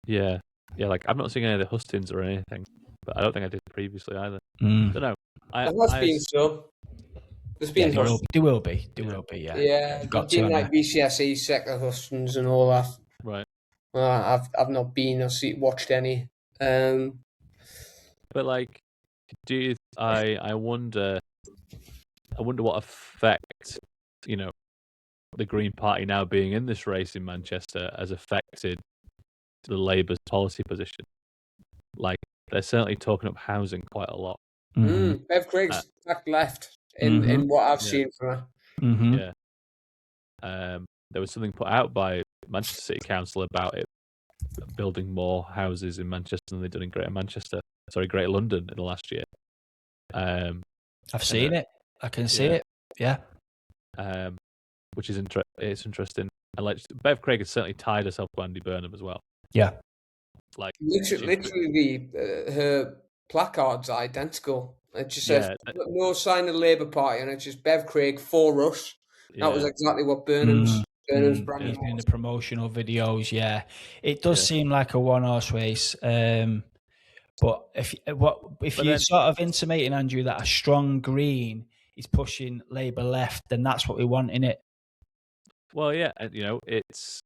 Yeah, like I'm not seeing any of the hustings or anything, but I don't think I did previously either. Don't know. There has been some. There's been there will be, yeah. Yeah, there's been like VCSE sector hustings and all that. Right. I've not been or watched any. But like, I wonder what effect, the Green Party now being in this race in Manchester has affected the Labour's policy position. Like, they're certainly talking up housing quite a lot. Bev Craig's back left in what I've seen from her. Yeah. There was something put out by Manchester City Council about it building more houses in Manchester than they've done in Greater London in the last year. I've seen it. I can see it. Yeah. Which is it's interesting. And like Bev Craig has certainly tied herself to Andy Burnham as well. Yeah. Like literally, her placard's identical. It just says no sign of the Labour Party, and it's just Bev Craig for us. That was exactly what Burnham's brand was. In the promotional videos, it does seem like a one-horse race. But if you're sort of intimating, Andrew, that a strong Green is pushing Labour left, then that's what we want in it. Well, yeah, and it's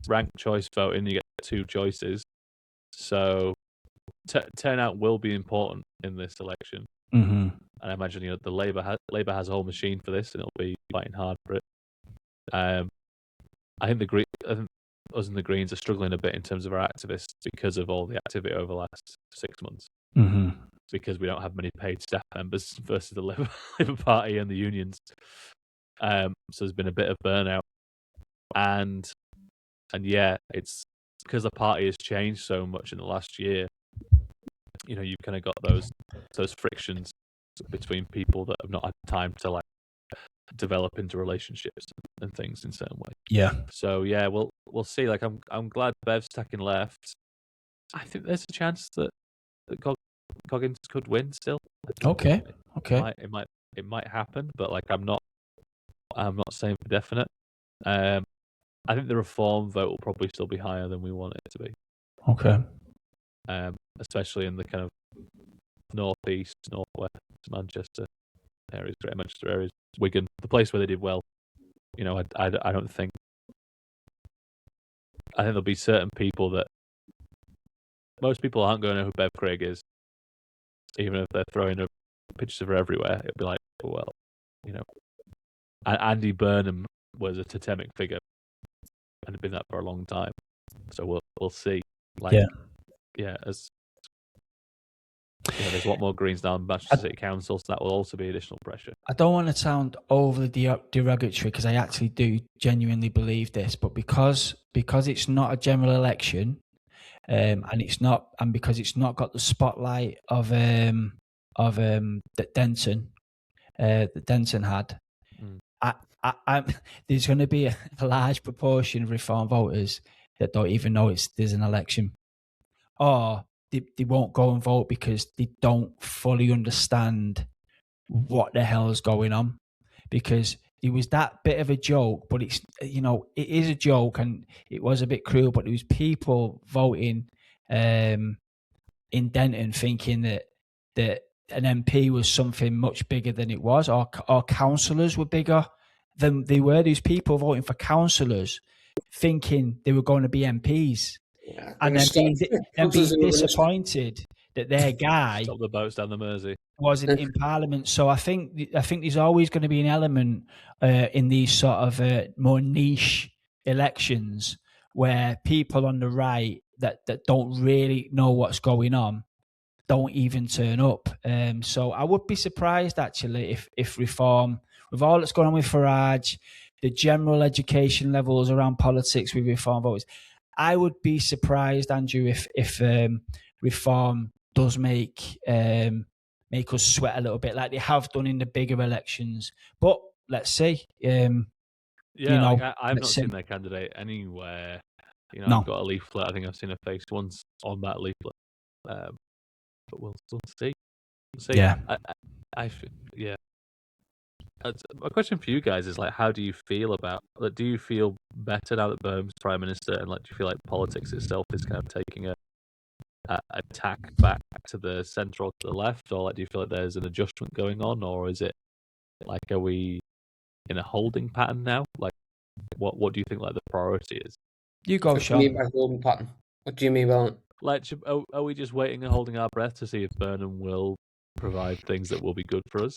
ranked choice voting. You get two choices, so turnout will be important in this election. And I imagine the Labour has a whole machine for this, and it'll be fighting hard for it. I think us and the Greens are struggling a bit in terms of our activists because of all the activity over the last 6 months. Because we don't have many paid staff members versus the Labour Party and the unions. So there's been a bit of burnout, and it's because the party has changed so much in the last year. You've kind of got those frictions between people that have not had time to like develop into relationships and things in certain ways. Yeah. So we'll see. Like I'm glad Bev's taking left. I think there's a chance that Coggins could win still. Okay. It might happen, but like I'm not saying for definite. I think the Reform vote will probably still be higher than we want it to be. Okay. Especially in the kind of northeast, northwest Manchester areas, Greater Manchester areas, Wigan, the place where they did well. I don't think. I think there'll be certain people that most people aren't going to know who Bev Craig is, even if they're throwing up pictures of her everywhere. It'll be like, well, Andy Burnham was a totemic figure and had been that for a long time. So we'll see. There's a lot more Greens now in Manchester City Council, so that will also be additional pressure. I don't want to sound overly derogatory because I actually do genuinely believe this, but because it's not a general election, and because it's not got the spotlight of that Denton had, there's going to be a large proportion of Reform voters that don't even know there's an election, or they won't go and vote because they don't fully understand what the hell is going on. Because it was that bit of a joke, but it is a joke and it was a bit cruel, but there was people voting in Denton thinking that an MP was something much bigger than it was, or councillors were bigger than they were. There's people voting for councillors thinking they were going to be MPs. Yeah, and then being disappointed that their guy stop the boats down the Mersey wasn't in Parliament. So I think there's always going to be an element in these sort of more niche elections where people on the right that don't really know what's going on don't even turn up. So I would be surprised actually if Reform, with all that's going on with Farage, the general education levels around politics with Reform voters, I would be surprised, Andrew, if Reform does make us sweat a little bit like they have done in the bigger elections. But let's see. I've not seen their candidate anywhere. No. I've got a leaflet. I think I've seen her face once on that leaflet. But we'll see. Yeah. Yeah. A question for you guys is like, how do you feel about? Like, do you feel better now that Burnham's prime minister, and like, do you feel like politics itself is kind of taking a tack back to the centre or to the left, or like, do you feel like there's an adjustment going on, or is it like, are we in a holding pattern now? Like, what do you think like the priority is? You go, What do you mean Sean. by holding pattern? What do you mean by that? Like, are we just waiting and holding our breath to see if Burnham will provide things that will be good for us?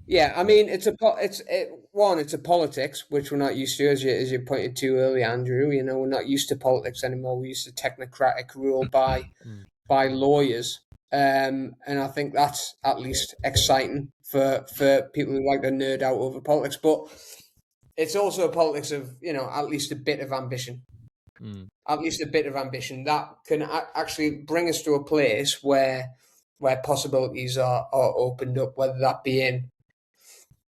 Yeah, I mean, it's a politics which we're not used to, as you pointed to earlier, Andrew. You know, we're not used to politics anymore. We're used to technocratic rule by lawyers, and I think that's at least exciting for people who like to nerd out over politics. But it's also a politics of, you know, at least a bit of ambition. At least a bit of ambition that can actually bring us to a place where possibilities are opened up, whether that be in,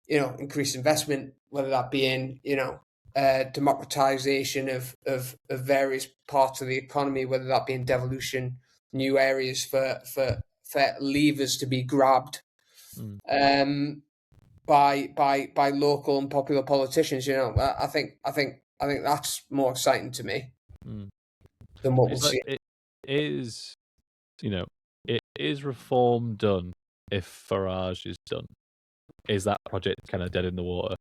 you know, increased investment, whether that be in, you know, democratization of various parts of the economy, whether that be in devolution, new areas for levers to be grabbed by local and popular politicians. You know, I think that's more exciting to me than what we'll see. It is, you know, it is reform done if Farage is done. Is that project kind of dead in the water?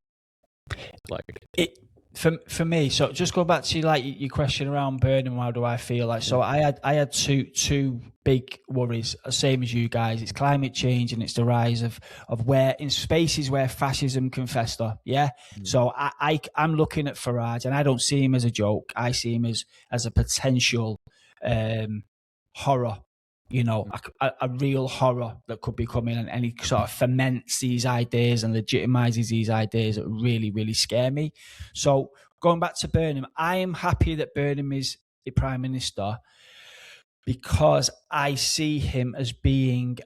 Like it for me. So just go back to like your question around Burnham. How do I feel like? So I had two big worries, same as you guys. It's climate change and it's the rise of where in spaces where fascism can fester. Yeah. So I'm looking at Farage and I don't see him as a joke. I see him as a potential horror. You know, a real horror that could be coming, and he sort of ferments these ideas and legitimizes these ideas that really, really scare me. So going back to Burnham, I am happy that Burnham is the Prime Minister because I see him as being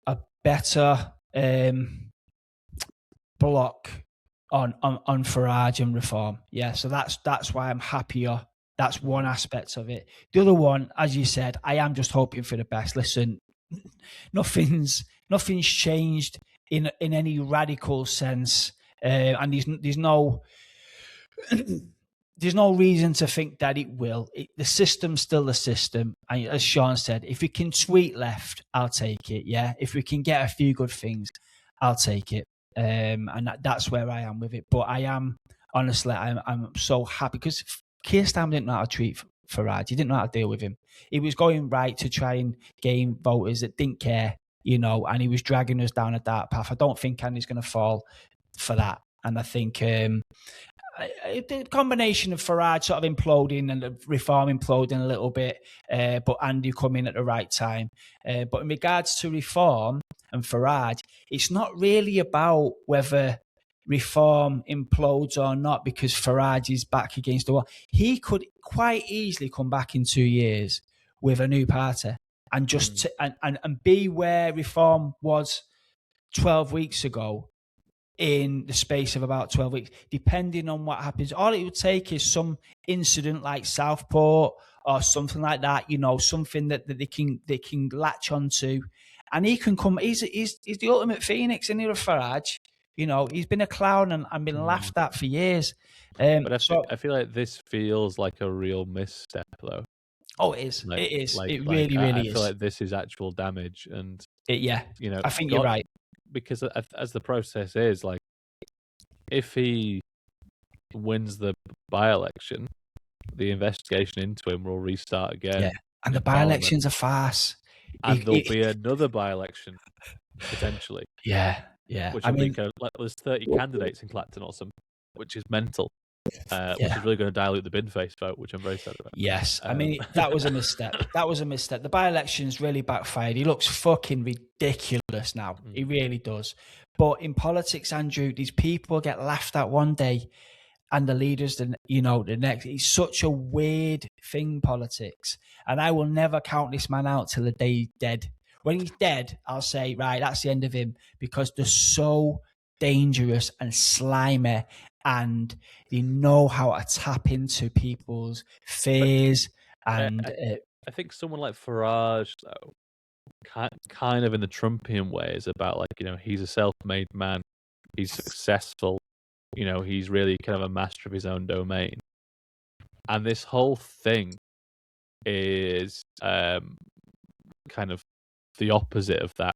a better block on Farage and reform. Yeah, so that's why I'm happier. That's one aspect of it. The other one, as you said, I am just hoping for the best. Listen, nothing's changed in any radical sense, and there's no reason to think that it will. The system's still the system, and as Sean said, if we can tweet left, I'll take it. Yeah, if we can get a few good things, I'll take it. And that's where I am with it. But I am honestly, I'm so happy because Keir Starmer didn't know how to treat Farage. He didn't know how to deal with him. He was going right to try and gain voters that didn't care, you know, and he was dragging us down a dark path. I don't think Andy's going to fall for that. And I think the combination of Farage sort of imploding and the reform imploding a little bit, but Andy coming at the right time. But in regards to reform and Farage, it's not really about whether reform implodes or not because Farage is back against the wall. He could quite easily come back in 2 years with a new party and just and be where reform was 12 weeks ago in the space of about 12 weeks, depending on what happens. All it would take is some incident like Southport or something like that, you know, something that they can latch onto, and he can come. He's the ultimate phoenix, isn't he, Farage? You know, he's been a clown and been laughed at for years. But I feel like this feels like a real misstep, though. Oh, it is. It is. It really is. I feel like this is actual damage, and you know, I think you're right. Because as the process is, like, if he wins the by-election, the investigation into him will restart again. Yeah, and the by-election's a farce. And there'll be another by-election, potentially. Yeah. Which I mean, there's 30 candidates in Clacton or something, which is mental. Which is really going to dilute the bin face vote, which I'm very sad about. Yes, I mean, that was a misstep. The by-election's really backfired. He looks fucking ridiculous now. He really does. But in politics, Andrew, these people get laughed at one day and the leaders, the next. It's such a weird thing, politics. And I will never count this man out till the day he's dead. When he's dead, I'll say, right, that's the end of him, because they're so dangerous and slimy, and they know how to tap into people's fears. I think someone like Farage, though, kind of in the Trumpian way is about like, he's a self-made man, he's successful, he's really kind of a master of his own domain, and this whole thing is kind of the opposite of that.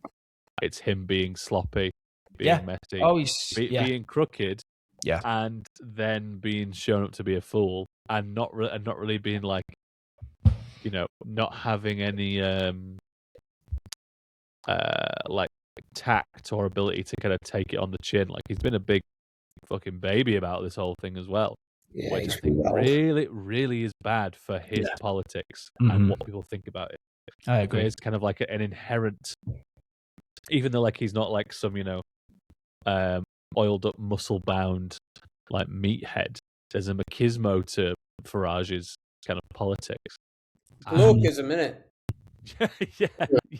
It's him being sloppy, being messy, being crooked, and then being shown up to be a fool, and not really being like, not having any like tact or ability to kind of take it on the chin. Like, he's been a big fucking baby about this whole thing as well, which I think really, really is bad for his politics and what people think about it. I agree. It's kind of like an inherent, even though like he's not like some oiled up, muscle bound like meathead. There's a machismo to Farage's kind of politics. Blokeism, innit?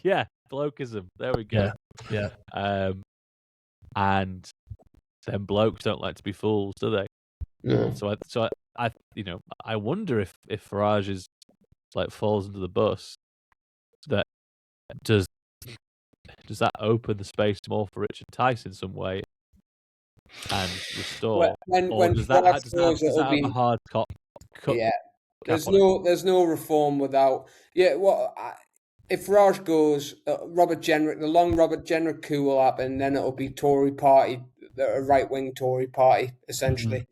yeah, blokeism. There we go. Yeah. And then blokes don't like to be fools, do they? No. So I wonder if Farage is like falls into the bus, that does that open the space more for Richard Tice in some way and restore, or does that have a hard cut? Yeah, there's no reform without. Yeah, if Farage goes, the long Robert Jenrick coup will happen, then it'll be Tory party, a right wing Tory party essentially,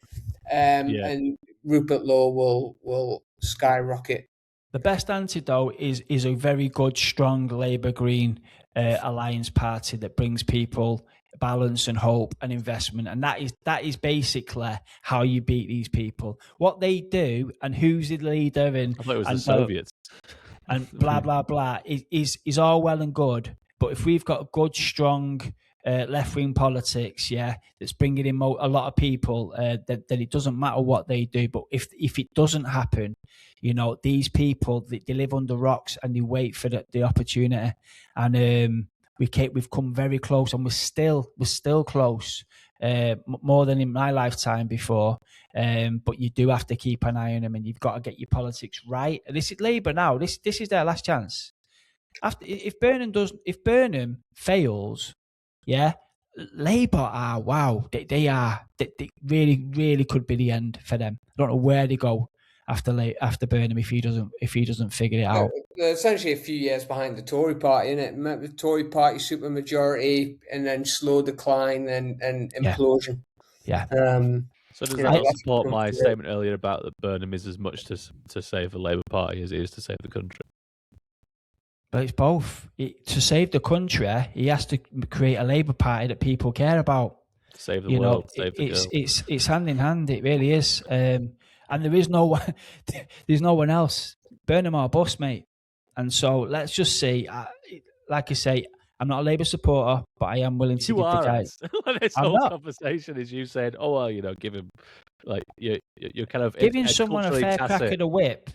and Rupert Lowe will skyrocket. The best antidote is a very good, strong Labour Green alliance party that brings people balance and hope and investment, and that is basically how you beat these people. What they do and who's the leader, and I thought it was the Soviets, and blah blah blah is all well and good. But if we've got a good, strong left wing politics, that's bringing in a lot of people, that it doesn't matter what they do. But if it doesn't happen, these people, they live under rocks and they wait for the opportunity. And we've come very close, and we're still close, more than in my lifetime before. But you do have to keep an eye on them, and you've got to get your politics right. This is Labour now. This is their last chance. If Burnham fails, Labour are wow. They are. They really, really could be the end for them. I don't know where they go after Burnham if he doesn't figure it out. They're essentially a few years behind the Tory party, isn't it? The Tory party supermajority, and then slow decline and implosion. Yeah. So does that support my statement earlier about that Burnham is as much to save the Labour Party as it is to save the country? But it's both. To save the country, he has to create a Labour Party that people care about. Save the world, save the girl. It's hand in hand. It really is. And there is there's no one else. Burnham or bust, mate. And so let's just see. Like I say, I'm not a Labour supporter, but I am willing to give the guy. This whole conversation is you saying, "Oh well, give him like you're kind of giving someone a fair crack at a whip."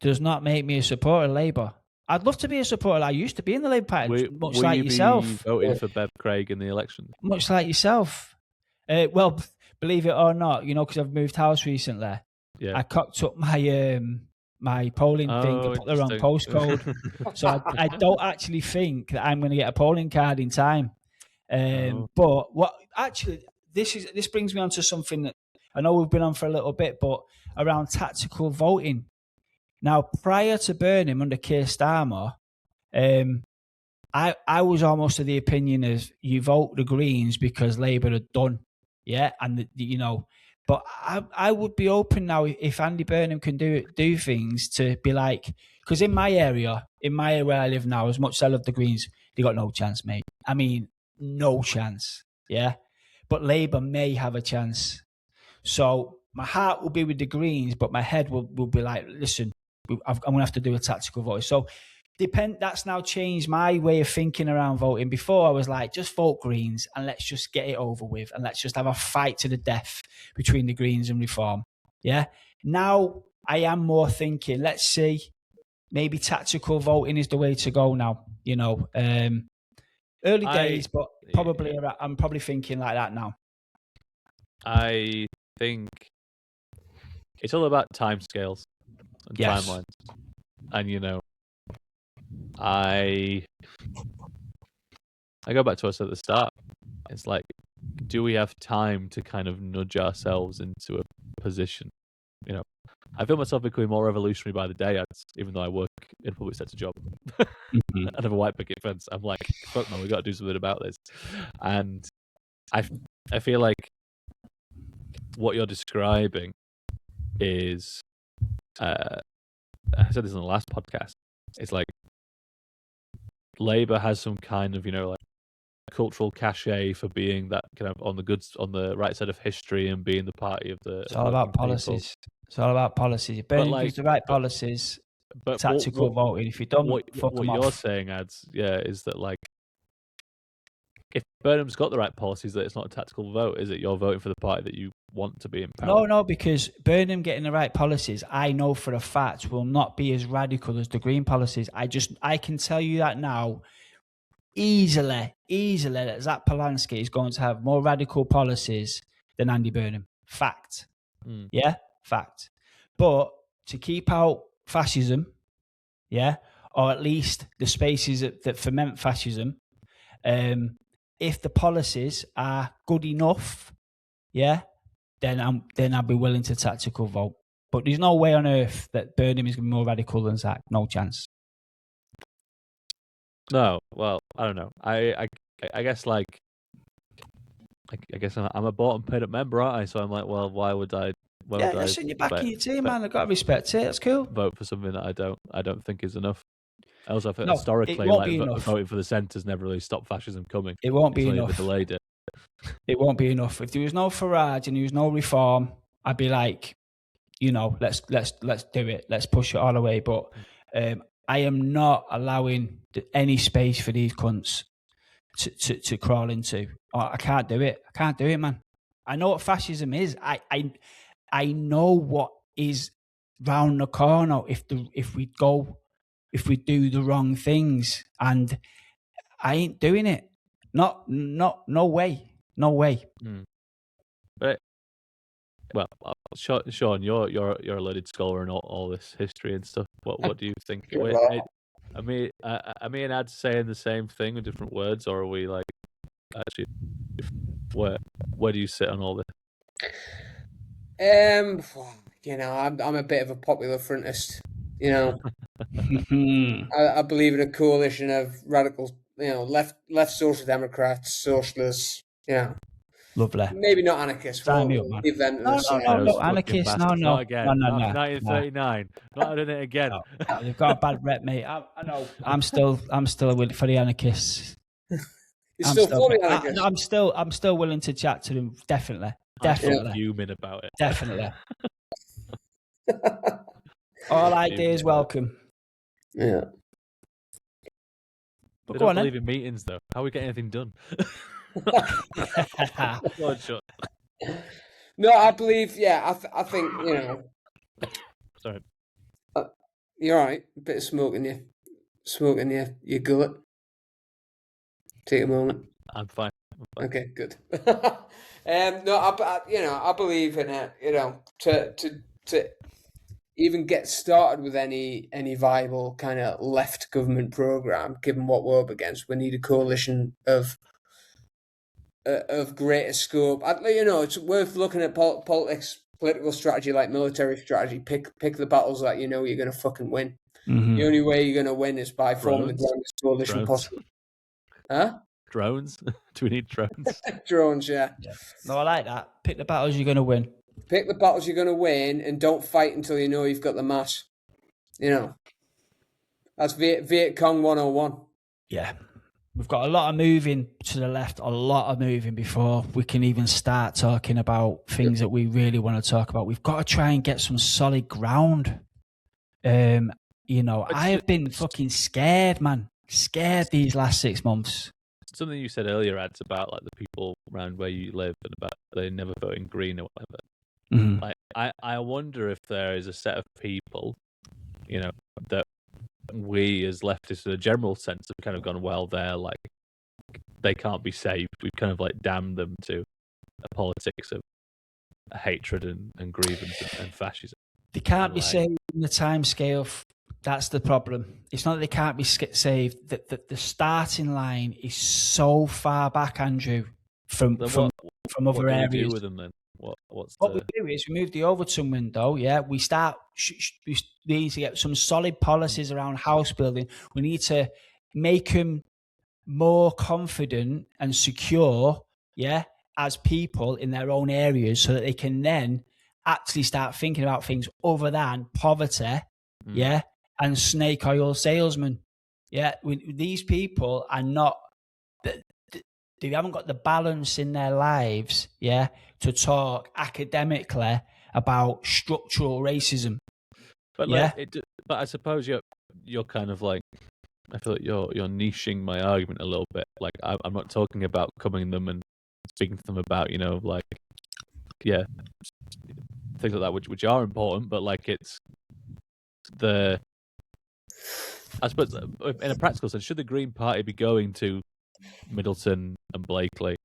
Does not make me a supporter of Labour. I'd love to be a supporter. I used to be in the Labour Party, much like yourself. Voting for Bev Craig in the election, much like yourself. Well, believe it or not, because I've moved house recently. I cocked up my my polling thing and put the wrong postcode. So I don't actually think that I'm going to get a polling card in time. But this brings me on to something that I know we've been on for a little bit, but around tactical voting. Now, prior to Burnham under Keir Starmer, I was almost of the opinion of you vote the Greens because Labour are done. And but I would be open now if Andy Burnham can do things to be like, because in my area where I live now, as much as I love the Greens, they got no chance, mate. I mean, no chance. But Labour may have a chance. So my heart will be with the Greens, but my head will be like, listen, I'm going to have to do a tactical vote. So that's now changed my way of thinking around voting. Before I was like, just vote Greens and let's just get it over with and let's just have a fight to the death between the Greens and Reform. Now I am more thinking, let's see, maybe tactical voting is the way to go now. Early days, but probably I'm probably thinking like that now. I think it's all about timescales and timelines. And, I go back to what I said at the start. It's like, do we have time to kind of nudge ourselves into a position? You know, I feel myself becoming more revolutionary by the day, even though I work in a public sector job and have a white picket fence. I'm like, fuck man, we got to do something about this. And I feel like what you're describing is, I said this in the last podcast, it's like Labour has some kind of, like, cultural cachet for being that kind of on the right side of history and being the party of the. It's all about policies. It's all about policies. If Burnham gives the right policies, but tactical voting. If you don't, what you're off. saying, Ads, is that, like, if Burnham's got the right policies, that it's not a tactical vote, is it? You're voting for the party that you want to be in power. No, because Burnham getting the right policies, I know for a fact, will not be as radical as the Green policies. I can tell you that now, easily, that Zach Polanski is going to have more radical policies than Andy Burnham. Fact. Yeah, fact. But to keep out fascism, or at least the spaces that foment fascism, if the policies are good enough, then I'll be willing to tactical vote. But there's no way on earth that Burnham is going to be more radical than Zach. No chance. No, well, I don't know. I guess, like, I guess I'm a bought and paid up member, aren't I? So I'm like, well, why would I? Listen, you're backing your team, man. I've got to respect it. That's cool. Vote for something that I don't think is enough. I also think historically, like, voting for the centre's never really stopped fascism coming. It won't be enough. Delayed it. It won't be enough. If there was no Farage and there was no reform, I'd be like, let's do it. Let's push it all the way. But I am not allowing any space for these cunts to crawl into. I can't do it. I can't do it, man. I know what fascism is. I know what is round the corner if we do the wrong things, and I ain't doing it. No way. But, well, Sean, you're a loaded scholar in all this history and stuff. What do you think? Are me and Ad saying the same thing with different words, or are we, like, actually, where do you sit on all this? I'm a bit of a popular frontist. I believe in a coalition of radicals, left social democrats, socialists, Lovely. Maybe not anarchists. Sign me up, man. No, anarchists. No. 1939. Not doing it again. No, they've got a bad rep, mate. I know. I'm still for the anarchists. You're still for the anarchists? I'm still willing to chat to them. Definitely. I'm fuming about it. Definitely. All ideas welcome. Yeah. But they don't believe in meetings, though. How are we getting anything done? No, I believe. Yeah, I think Sorry. You're all right. A bit of smoke in your gullet. Take a moment. I'm fine. Okay, good. No, I believe in it. To even get started with any viable kind of left government program, given what we're up against, we need a coalition of greater scope. It's worth looking at political strategy like military strategy. Pick the battles that you're going to fucking win. Mm-hmm. The only way you're going to win is by forming the grandest coalition possible. Huh? Drones? Do we need drones? Drones, yeah. No, I like that. Pick the battles you're going to win. Pick the battles you're going to win, and don't fight until you know you've got the mass. That's Viet Cong 101. Yeah. We've got a lot of moving to the left, a lot of moving before we can even start talking about things that we really want to talk about. We've got to try and get some solid ground. I have been fucking scared, man. Scared these last 6 months. Something you said earlier, Ads, about, like, the people around where you live and about they never voting green or whatever. Mm-hmm. Like, I wonder if there is a set of people, that we as leftists in a general sense have kind of gone, well, they're like, they can't be saved. We've kind of, like, damned them to a politics of hatred and grievance and fascism. They can't be saved in the time scale That's the problem. It's not that they can't be saved. The starting line is so far back, Andrew, from other what areas. What do we do with them then? What we do is we move the Overton window. Yeah, we start. We need to get some solid policies around house building. We need to make them more confident and secure. Yeah, as people in their own areas, so that they can then actually start thinking about things other than poverty. Yeah, and snake oil salesmen. Yeah, these people are not. They haven't got the balance in their lives, yeah, to talk academically about structural racism. But but I suppose you're kind of like, I feel like you're niching my argument a little bit. Like I'm not talking about coming to them and speaking to them about things like that, which are important, but like it's I suppose in a practical sense, should the Green Party be going to Middleton and Blakely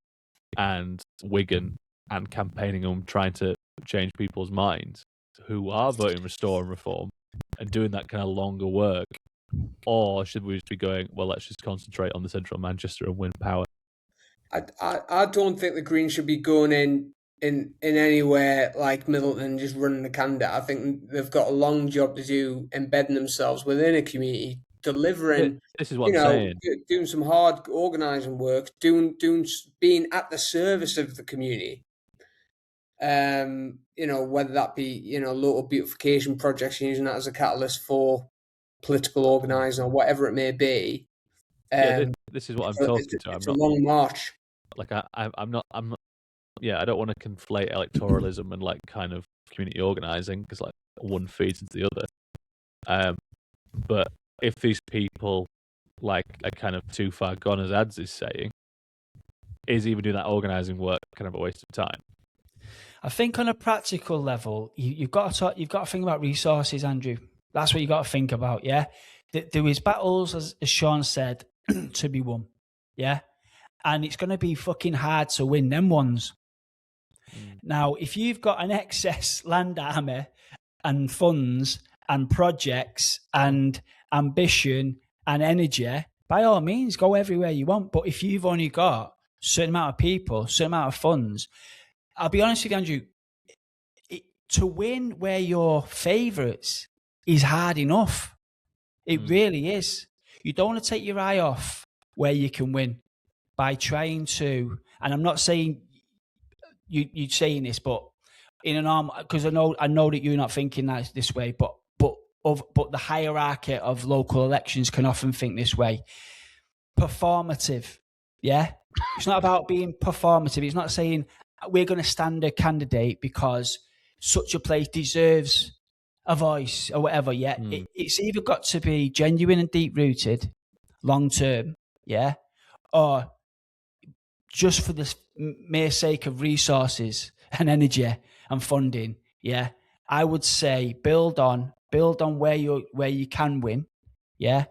and Wigan and campaigning on trying to change people's minds who are voting Restore and Reform and doing that kind of longer work? Or should we just be going, well, let's just concentrate on the central Manchester and win power? I don't think the Greens should be going in anywhere like Middleton, just running the candidate. I think they've got a long job to do, embedding themselves within a community, delivering. This is what I'm saying. Doing some hard organising work, being at the service of the community. Whether that be local beautification projects, using that as a catalyst for political organising or whatever it may be. This is what I'm talking to. It's a long march. Like I'm not. Yeah, I don't want to conflate electoralism and like kind of community organising because like one feeds into the other. But if these people like are kind of too far gone, as Ads is saying, is even doing that organising work kind of a waste of time? I think on a practical level, you've got to think about resources, Andrew. That's what you got to think about. Yeah, there is battles, as Sean said, to be won. Yeah, and it's going to be fucking hard to win them ones. Now, if you've got an excess land army and funds and projects and ambition and energy, by all means, go everywhere you want. But if you've only got a certain amount of people, certain amount of funds, I'll be honest with you, Andrew, to win where you're favourites is hard enough. It really is. You don't want to take your eye off where you can win by trying to, and I'm not saying you're saying this, but in an arm, because I know that you're not thinking that this way, but the hierarchy of local elections can often think this way. Performative, yeah. It's not about being performative. It's not saying we're going to stand a candidate because such a place deserves a voice or whatever. Yeah, it's either got to be genuine and deep rooted, long term, yeah, or just for the mere sake of resources and energy and funding, yeah, I would say build on where you can win, yeah.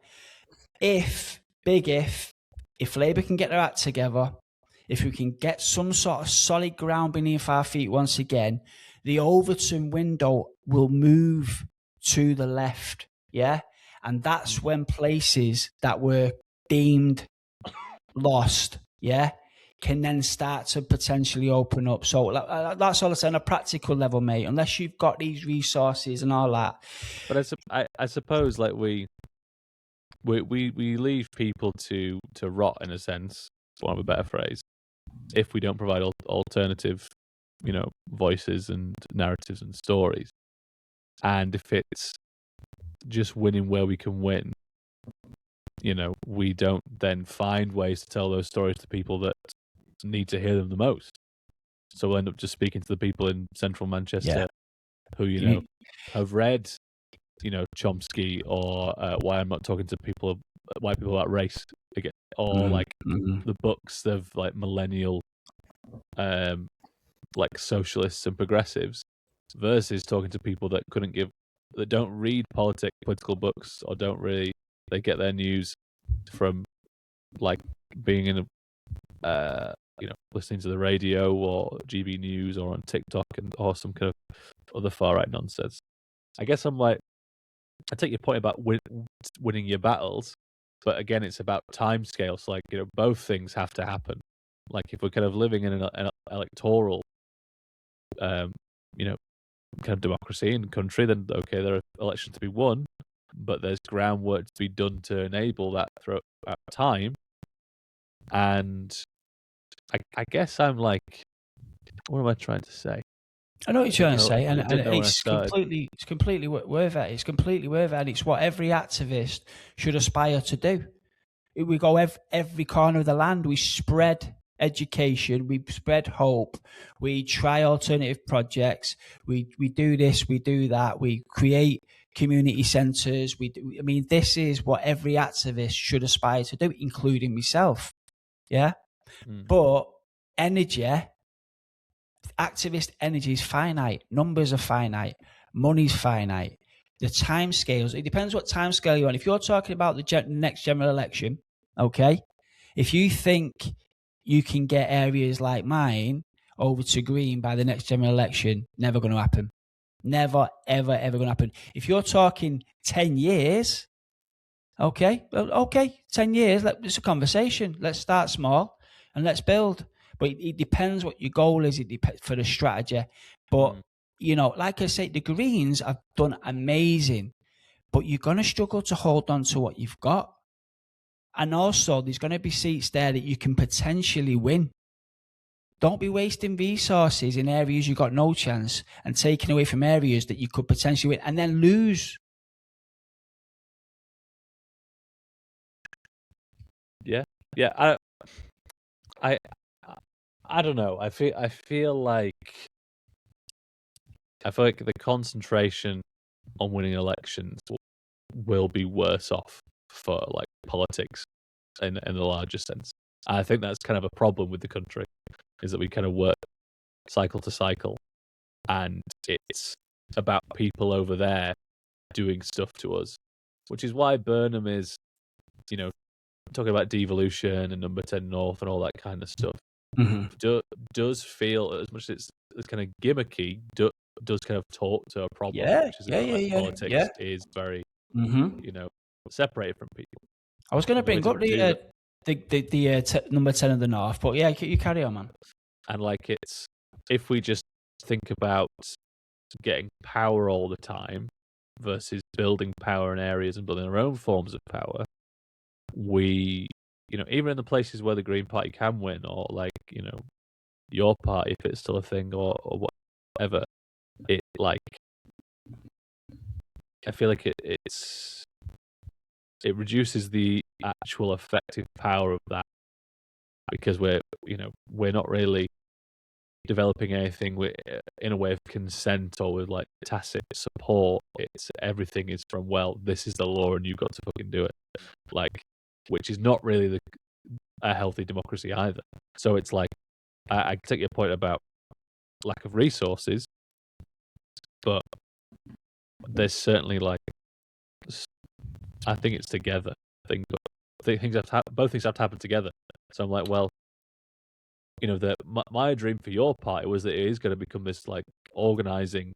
If Labour can get their act together, if we can get some sort of solid ground beneath our feet once again, the Overton window will move to the left, yeah, and that's when places that were deemed lost, yeah, can then start to potentially open up. So that's all I say on a practical level, mate. Unless you've got these resources and all that. But I suppose like we leave people to rot in a sense, for want of a better phrase, if we don't provide alternative, voices and narratives and stories. And if it's just winning where we can win, we don't then find ways to tell those stories to people that need to hear them the most. So we'll end up just speaking to the people in central Manchester who, have read, Chomsky or Why I'm Not Talking to People, White People About Race, again, or the books of like millennial, like socialists and progressives, versus talking to people that don't read political books or they get their news from like being in a listening to the radio or GB News or on TikTok or some kind of other far right nonsense. I guess I'm like, I take your point about winning your battles, but again, it's about time scales. So, like, both things have to happen. Like, if we're kind of living in an electoral, kind of democracy in the country, then okay, there are elections to be won, but there's groundwork to be done to enable that throughout time. And I guess I'm like, what am I trying to say? I know what you're trying to say, and it's completely worth it. It's completely worth it, and it's what every activist should aspire to do. We go every corner of the land. We spread education. We spread hope. We try alternative projects. We do this. We do that. We create community centres. I mean, this is what every activist should aspire to do, including myself. Yeah, but activist energy is finite. Numbers are finite. Money's finite. The time scales, it depends what time scale you're on. If you're talking about the next general election, okay, if you think you can get areas like mine over to green by the next general election, never going to happen. Never, ever, ever going to happen. If you're talking 10 years, okay, 10 years, it's a conversation. Let's start small and let's build. But it depends what your goal is. It depends for the strategy. But, like I say, the Greens have done amazing. But you're going to struggle to hold on to what you've got. And also, there's going to be seats there that you can potentially win. Don't be wasting resources in areas you've got no chance and taking away from areas that you could potentially win and then lose. Yeah. I don't know. I feel like the concentration on winning elections will be worse off for like politics in the larger sense. I think that's kind of a problem with the country, is that we kind of work cycle to cycle, and it's about people over there doing stuff to us, which is why Burnham is, talking about devolution and Number 10 North and all that kind of stuff. Does feel, as much as it's kind of gimmicky, does kind of talk to a problem, which is politics is very, separated from people. I was going to bring up the Number 10 of the North, but yeah, you carry on, man. And like, it's, if we just think about getting power all the time versus building power in areas and building our own forms of power, we, even in the places where the Green Party can win, or like, your party, if it's still a thing, or whatever, it like, I feel like it reduces the actual effective power of that, because we're not really developing anything in a way of consent or with like tacit support. It's everything is from, well, this is the law and you've got to fucking do it, like, which is not really a healthy democracy either. So it's like, I take your point about lack of resources, but there's certainly like, I think it's together thing, but both things have to happen together. So I'm like, well, my dream for your party was that it is going to become this like organizing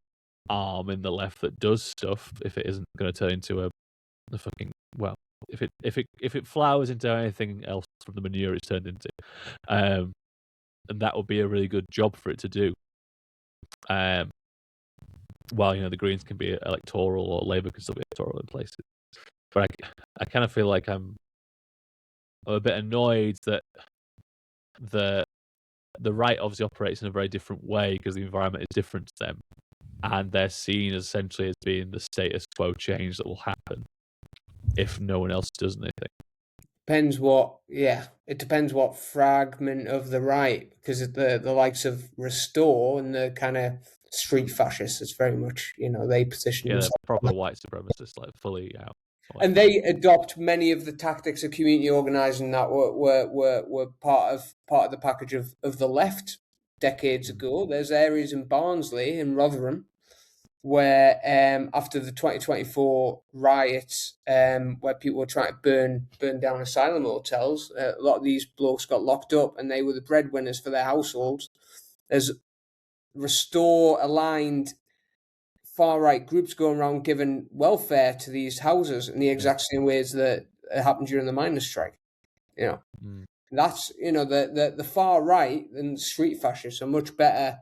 arm in the left that does stuff. If it isn't going to turn into a fucking, well, if it flowers into anything else from the manure it's turned into, and that would be a really good job for it to do. While the Greens can be electoral, or Labour can still be electoral in places, but I kind of feel like I'm a bit annoyed that the right obviously operates in a very different way because the environment is different to them, and they're seen essentially as being the status quo change that will happen if no one else does anything. It depends what fragment of the right, because the likes of Restore and the kind of street fascists, it's very much, they position themselves, proper white supremacists, like fully out. And they adopt many of the tactics of community organising that were part of the package of the left decades ago. There's areas in Barnsley and Rotherham where after the 2024 riots, where people were trying to burn down asylum hotels, a lot of these blokes got locked up, and they were the breadwinners for their households. As Restore aligned far right groups going around giving welfare to these houses in the exact same ways that it happened during the miners' strike. That's the far right and street fascists are much better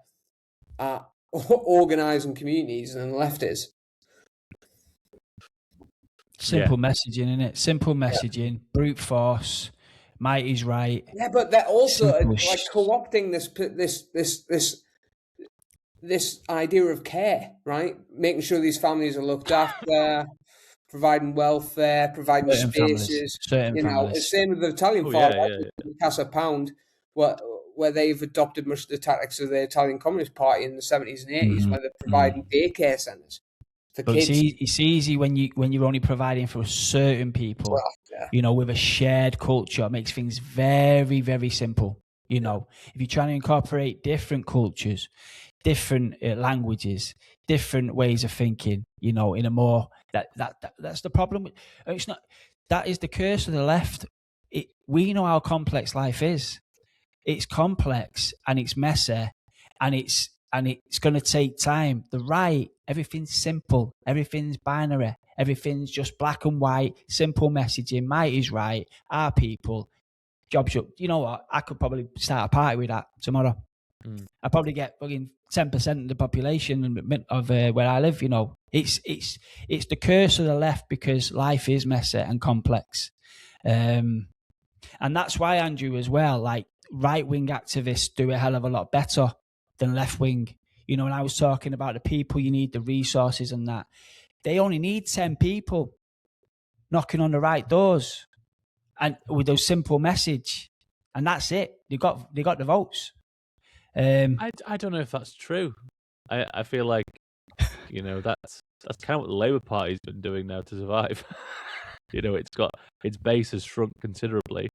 at organising communities than the left is. Simple messaging, innit? Simple messaging, brute force, might is right. Yeah, but they're also like co-opting this idea of care, right? Making sure these families are looked after, providing welfare, providing spaces. Families. The same with the Italian far right, Casa Pound, where they've adopted much of the tactics of the Italian Communist Party in the 70s and 80s, where they're providing daycare centres for kids. It's easy when you're only providing for certain people. Well, with a shared culture, it makes things very, very simple. If you're trying to incorporate different cultures, different languages, different ways of thinking, in a more that's the problem. It's not. That is the curse of the left. We know how complex life is. It's complex and it's messy, and it's going to take time. The right, everything's simple, everything's binary, everything's just black and white, simple messaging. Might is right. Our people, jobs up. You know what? I could probably start a party with that tomorrow. I probably get fucking 10% of the population of where I live. It's the curse of the left because life is messy and complex, and that's why, Andrew, as well. Like, right-wing activists do a hell of a lot better than left-wing. When I was talking about the people you need, the resources and that, they only need 10 people knocking on the right doors and with a simple message, and that's it. They got the votes. I don't know if that's true. I feel like that's kind of what the Labour Party's been doing now to survive. Its base has shrunk considerably,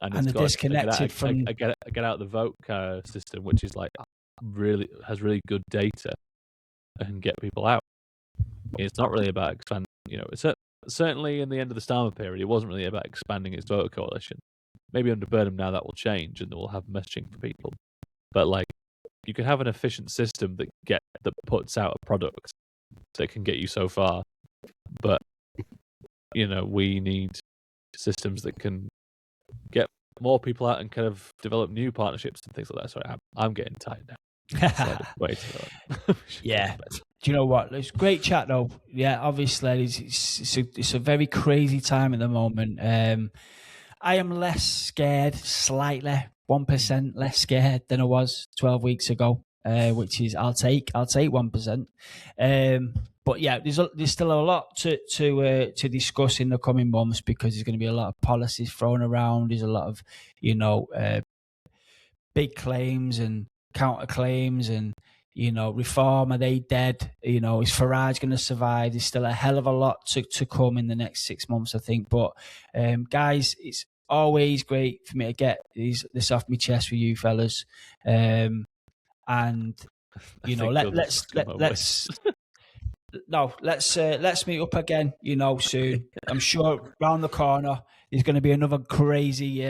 and it's got disconnected from a get out the vote system, which is like has really good data and get people out. It's not really about expanding. Certainly in the end of the Starmer period, it wasn't really about expanding its voter coalition. Maybe under Burnham now that will change, and we'll have messaging for people. But like, you can have an efficient system that puts out a product that can get you so far. But we need systems that can get more people out and kind of develop new partnerships and things like that. Sorry, I'm getting tired now. Yeah. Do you know what? It's a great chat, though. Yeah, obviously, it's a very crazy time at the moment. I am less scared, slightly, 1% less scared than I was 12 weeks ago, which is I'll take 1%. But yeah, there's still a lot to discuss in the coming months because there's going to be a lot of policies thrown around. There's a lot of big claims and counterclaims and reform. Are they dead? Is Farage going to survive? There's still a hell of a lot to come in the next 6 months, I think. But guys, it's always great for me to get this off my chest with you fellas. And let's meet up again, soon. I'm sure round the corner there's going to be another crazy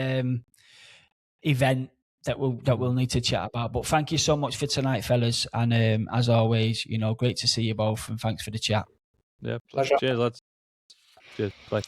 event that we'll need to chat about. But thank you so much for tonight, fellas. And as always, great to see you both, and thanks for the chat. Yeah, pleasure. Cheers, lads. Cheers. Bye.